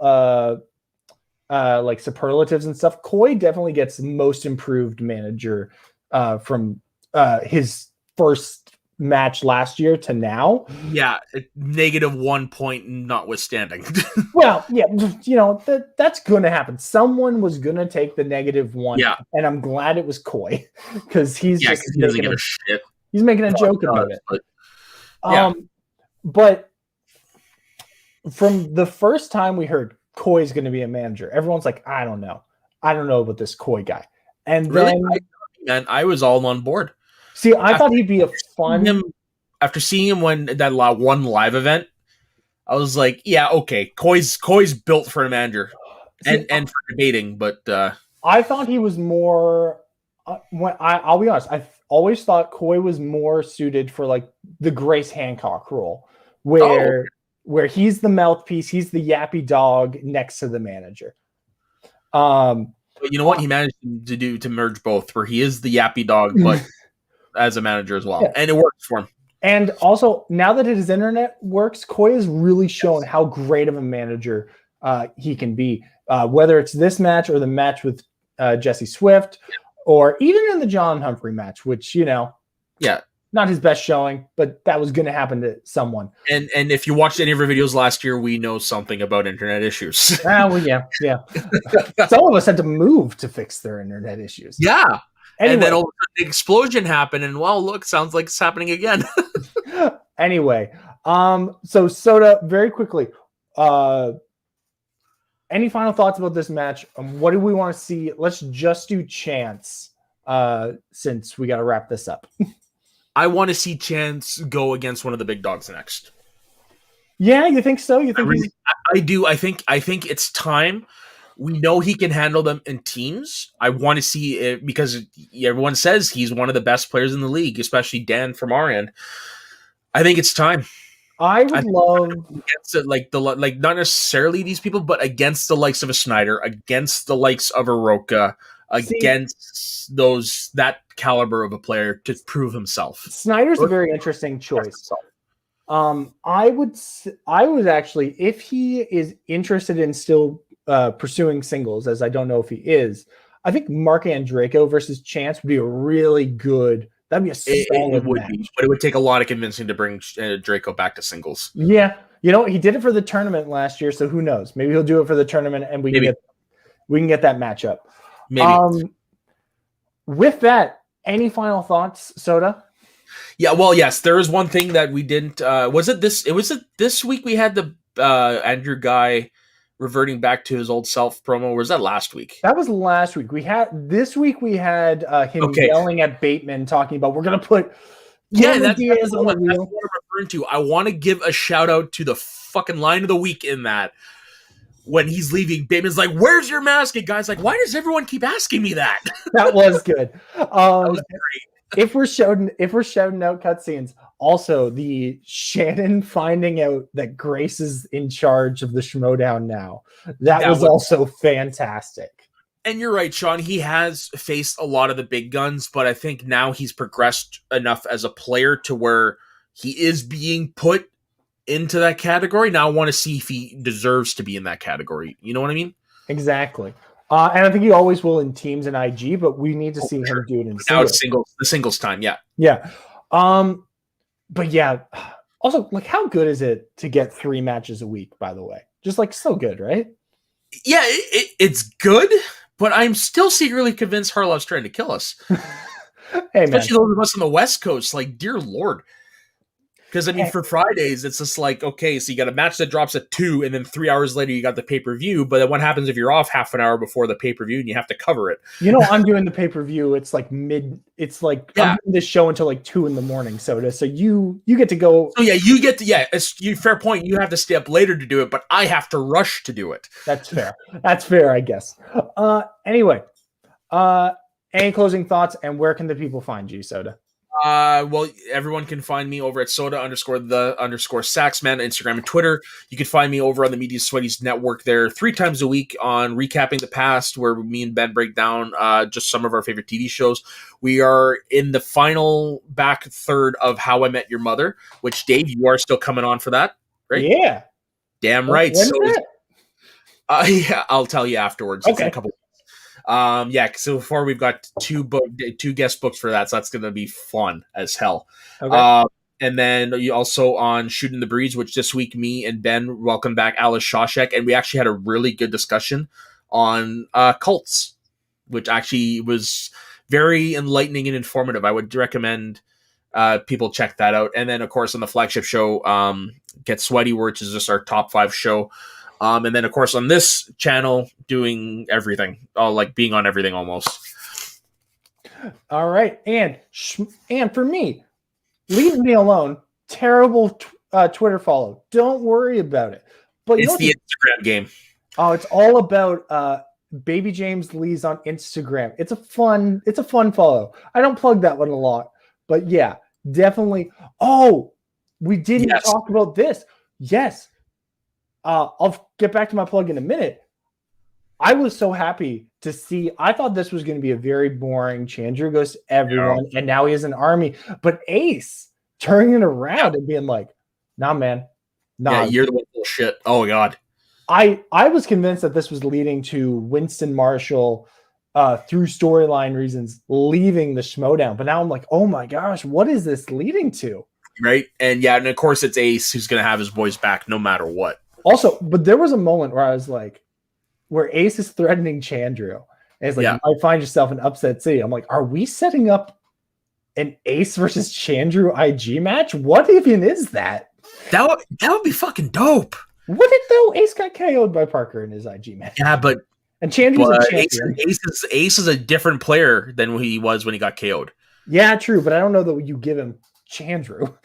[SPEAKER 2] like superlatives and stuff, Coy definitely gets most improved manager from his first match last year to now.
[SPEAKER 1] Yeah, -1 point notwithstanding.
[SPEAKER 2] Well, yeah, that's going to happen. Someone was going to take the -1,
[SPEAKER 1] Yeah.
[SPEAKER 2] and I'm glad it was Coy because he's
[SPEAKER 1] Yeah,
[SPEAKER 2] just
[SPEAKER 1] 'cause he doesn't give a shit.
[SPEAKER 2] he's making a
[SPEAKER 1] No,
[SPEAKER 2] joke
[SPEAKER 1] he
[SPEAKER 2] about
[SPEAKER 1] does,
[SPEAKER 2] it.
[SPEAKER 1] but yeah.
[SPEAKER 2] But from the first time we heard Coy's going to be a manager, everyone's like, I don't know about this Coy guy. And
[SPEAKER 1] Really?
[SPEAKER 2] then
[SPEAKER 1] I was all on board.
[SPEAKER 2] see, I thought he'd be a fun.
[SPEAKER 1] After seeing him when that one live event, I was like, yeah, okay, Coy's built for a manager and for debating, but
[SPEAKER 2] I thought he was more. I'll be honest, I always thought Coy was more suited for like the Grace Hancock role, where he's the mouthpiece, he's the yappy dog next to the manager.
[SPEAKER 1] But you know what? He managed to merge both, where he is the yappy dog, but as a manager as well,
[SPEAKER 2] yeah.
[SPEAKER 1] And it works for him.
[SPEAKER 2] And also, now that his internet works, Coy has really shown how great of a manager he can be. Whether it's this match or the match with Jesse Swift, or even in the John Humphrey match, which not his best showing, but that was going to happen to someone.
[SPEAKER 1] And if you watched any of our videos last year, we know something about internet issues.
[SPEAKER 2] Well, yeah. Some of us had to move to fix their internet issues.
[SPEAKER 1] Yeah.
[SPEAKER 2] Anyway.
[SPEAKER 1] And then all of a sudden, the explosion happened, and well, look, sounds like it's happening again.
[SPEAKER 2] Anyway, so Soda, very quickly, any final thoughts about this match? What do we want to see? Let's just do Chance, since we got to wrap this up.
[SPEAKER 1] I want to see Chance go against one of the big dogs next.
[SPEAKER 2] Yeah, you think so? You think
[SPEAKER 1] I do. I think it's time. We know he can handle them in teams. I want to see it because everyone says he's one of the best players in the league, especially Dan from our end. I think it's time.
[SPEAKER 2] I would love
[SPEAKER 1] against it, like not necessarily these people, but against the likes of a Snyder, against the likes of a Roca, against that caliber of a player to prove himself.
[SPEAKER 2] Snyder's a very interesting choice. I would actually, if he is interested in still pursuing singles, as I don't know if he is, I think Mark Andreyko versus Chance would be a really good. That'd be a solid match.
[SPEAKER 1] But it would take a lot of convincing to bring Draco back to singles.
[SPEAKER 2] Yeah, he did it for the tournament last year, so who knows? Maybe he'll do it for the tournament, and we can get that matchup.
[SPEAKER 1] Maybe.
[SPEAKER 2] With that, any final thoughts, Soda?
[SPEAKER 1] Yeah, well, yes, there is one thing that we didn't. Was it this week we had the Andrew guy reverting back to his old self promo, or was that last week?
[SPEAKER 2] That was last week. This week we had him yelling at Bateman, talking about we're gonna put
[SPEAKER 1] that's
[SPEAKER 2] on the wheel.
[SPEAKER 1] That's what I'm referring to. I want to give a shout out to the fucking line of the week in that. When he's leaving, Bateman's like, "Where's your mask?" And guy's like, "Why does everyone keep asking me that?"
[SPEAKER 2] That was good.
[SPEAKER 1] That was great.
[SPEAKER 2] If we're shouting out cutscenes, also the Shannon finding out that Grace is in charge of the Schmoedown now. That was also fantastic.
[SPEAKER 1] And you're right, Sean. He has faced a lot of the big guns, but I think now he's progressed enough as a player to where he is being put into that category. Now I want to see if he deserves to be in that category. You know what I mean?
[SPEAKER 2] Exactly. And I think he always will in teams and IG, but we need to see him do it in singles.
[SPEAKER 1] Now it's the singles time, yeah.
[SPEAKER 2] Yeah. But yeah, also, like, how good is it to get 3 matches a week, by the way? Just like so good, right?
[SPEAKER 1] Yeah, it's good, but I'm still secretly convinced Harlow's trying to kill us. Especially those of us on the West Coast, like, dear Lord. Because, I mean, for Fridays, it's just like, okay, so you got a match that drops at 2, and then 3 hours later you got the pay-per-view, but then what happens if you're off half an hour before the pay-per-view and you have to cover it?
[SPEAKER 2] I'm doing the pay-per-view, I'm doing this show until like 2 a.m, Soda, so you get to go.
[SPEAKER 1] So yeah, fair point, you have to stay up later to do it, but I have to rush to do it.
[SPEAKER 2] That's fair, I guess. Anyway, any closing thoughts, and where can the people find you, Soda?
[SPEAKER 1] Well, everyone can find me over at soda_the_saxman, Instagram and Twitter. You can find me over on the Media Sweaties Network there 3 times a week on Recapping the Past, where me and Ben break down just some of our favorite TV shows. We are in the final back third of How I Met Your Mother, which, Dave, you are still coming on for that, right?
[SPEAKER 2] Yeah.
[SPEAKER 1] Damn right.
[SPEAKER 2] When's
[SPEAKER 1] So
[SPEAKER 2] that?
[SPEAKER 1] yeah, I'll tell you afterwards. It's in
[SPEAKER 2] Okay.
[SPEAKER 1] a couple. Yeah. So far we've got two guest books for that, so that's gonna be fun as hell.
[SPEAKER 2] Okay.
[SPEAKER 1] And then you also on Shooting the Breeze, which this week me and Ben welcome back Alice Shawshek, and we actually had a really good discussion on cults, which actually was very enlightening and informative. I would recommend people check that out. And then, of course, on the flagship show, Get Sweaty, which is just our top 5 show. And then, of course, on this channel, doing everything, like being on everything almost.
[SPEAKER 2] All right. And for me, leave me alone. Terrible Twitter follow. Don't worry about it. But
[SPEAKER 1] it's the Instagram game.
[SPEAKER 2] Oh, it's all about Baby James Lee's on Instagram. It's a fun follow. I don't plug that one a lot, but yeah, definitely. Oh, we didn't talk about this. Yes. I'll get back to my plug in a minute. I was so happy to see. I thought this was going to be a very boring Chandru goes to everyone, and now he has an army. But Ace turning it around and being like, "Nah, man, nah."
[SPEAKER 1] Yeah, you're the one full shit. Oh God.
[SPEAKER 2] I was convinced that this was leading to Winston Marshall through storyline reasons leaving the Schmoedown, but now I'm like, oh my gosh, what is this leading to?
[SPEAKER 1] Right, and yeah, and of course it's Ace who's going to have his boys back no matter what.
[SPEAKER 2] Also, but there was a moment where I was like, where Ace is threatening Chandru, and it's like, you might find yourself in Upset City. I'm like, are we setting up an Ace versus Chandru IG match? What even is that?
[SPEAKER 1] That would be fucking dope.
[SPEAKER 2] Would it though? Ace got KO'd by Parker in his IG match.
[SPEAKER 1] Yeah, but
[SPEAKER 2] Chandru's a champion.
[SPEAKER 1] Ace is a different player than he was when he got KO'd.
[SPEAKER 2] Yeah, true, but I don't know that you give him Chandru.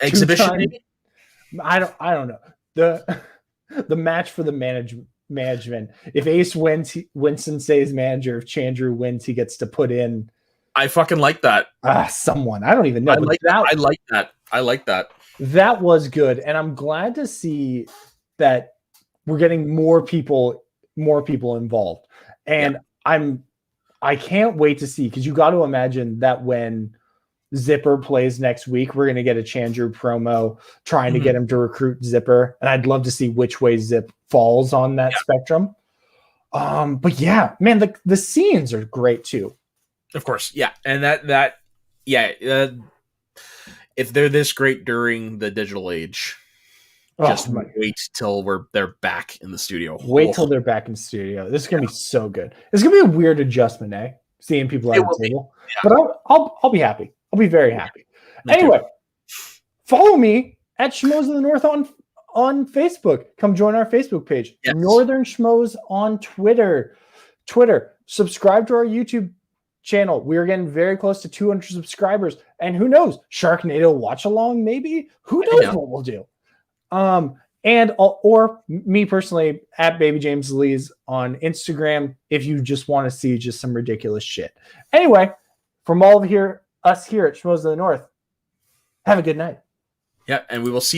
[SPEAKER 1] Exhibition, maybe?
[SPEAKER 2] I don't know. The match for the management. If Ace wins, Winston stays manager. If Chandru wins, he gets to put in.
[SPEAKER 1] I fucking like that.
[SPEAKER 2] Someone. I don't even know.
[SPEAKER 1] I like that. I like that.
[SPEAKER 2] That was good, and I'm glad to see that we're getting more people involved. And I can't wait to see, because you got to imagine that when Zipper plays next week, we're going to get a Chandru promo trying to get him to recruit Zipper, and I'd love to see which way Zip falls on that spectrum. But yeah, man, the scenes are great too.
[SPEAKER 1] Of course, yeah, and if they're this great during the digital age, just wait till they're back in the studio.
[SPEAKER 2] Wait till they're back in the studio. This is gonna be so good. It's gonna be a weird adjustment, seeing people at the table. Yeah. But I'll be happy. I'll be very happy. Anyway, follow me at Schmoes in the North on Facebook. Come join our Facebook page. Yes. Northern Schmoes on Twitter. Subscribe to our YouTube channel. We are getting very close to 200 subscribers, and who knows, Sharknado watch along, maybe. Who knows what we'll do? Or me personally at Baby James Lee's on Instagram if you just want to see just some ridiculous shit. Anyway, from all of us here at Schmoes of the North, have a good night.
[SPEAKER 1] Yeah, and we will see you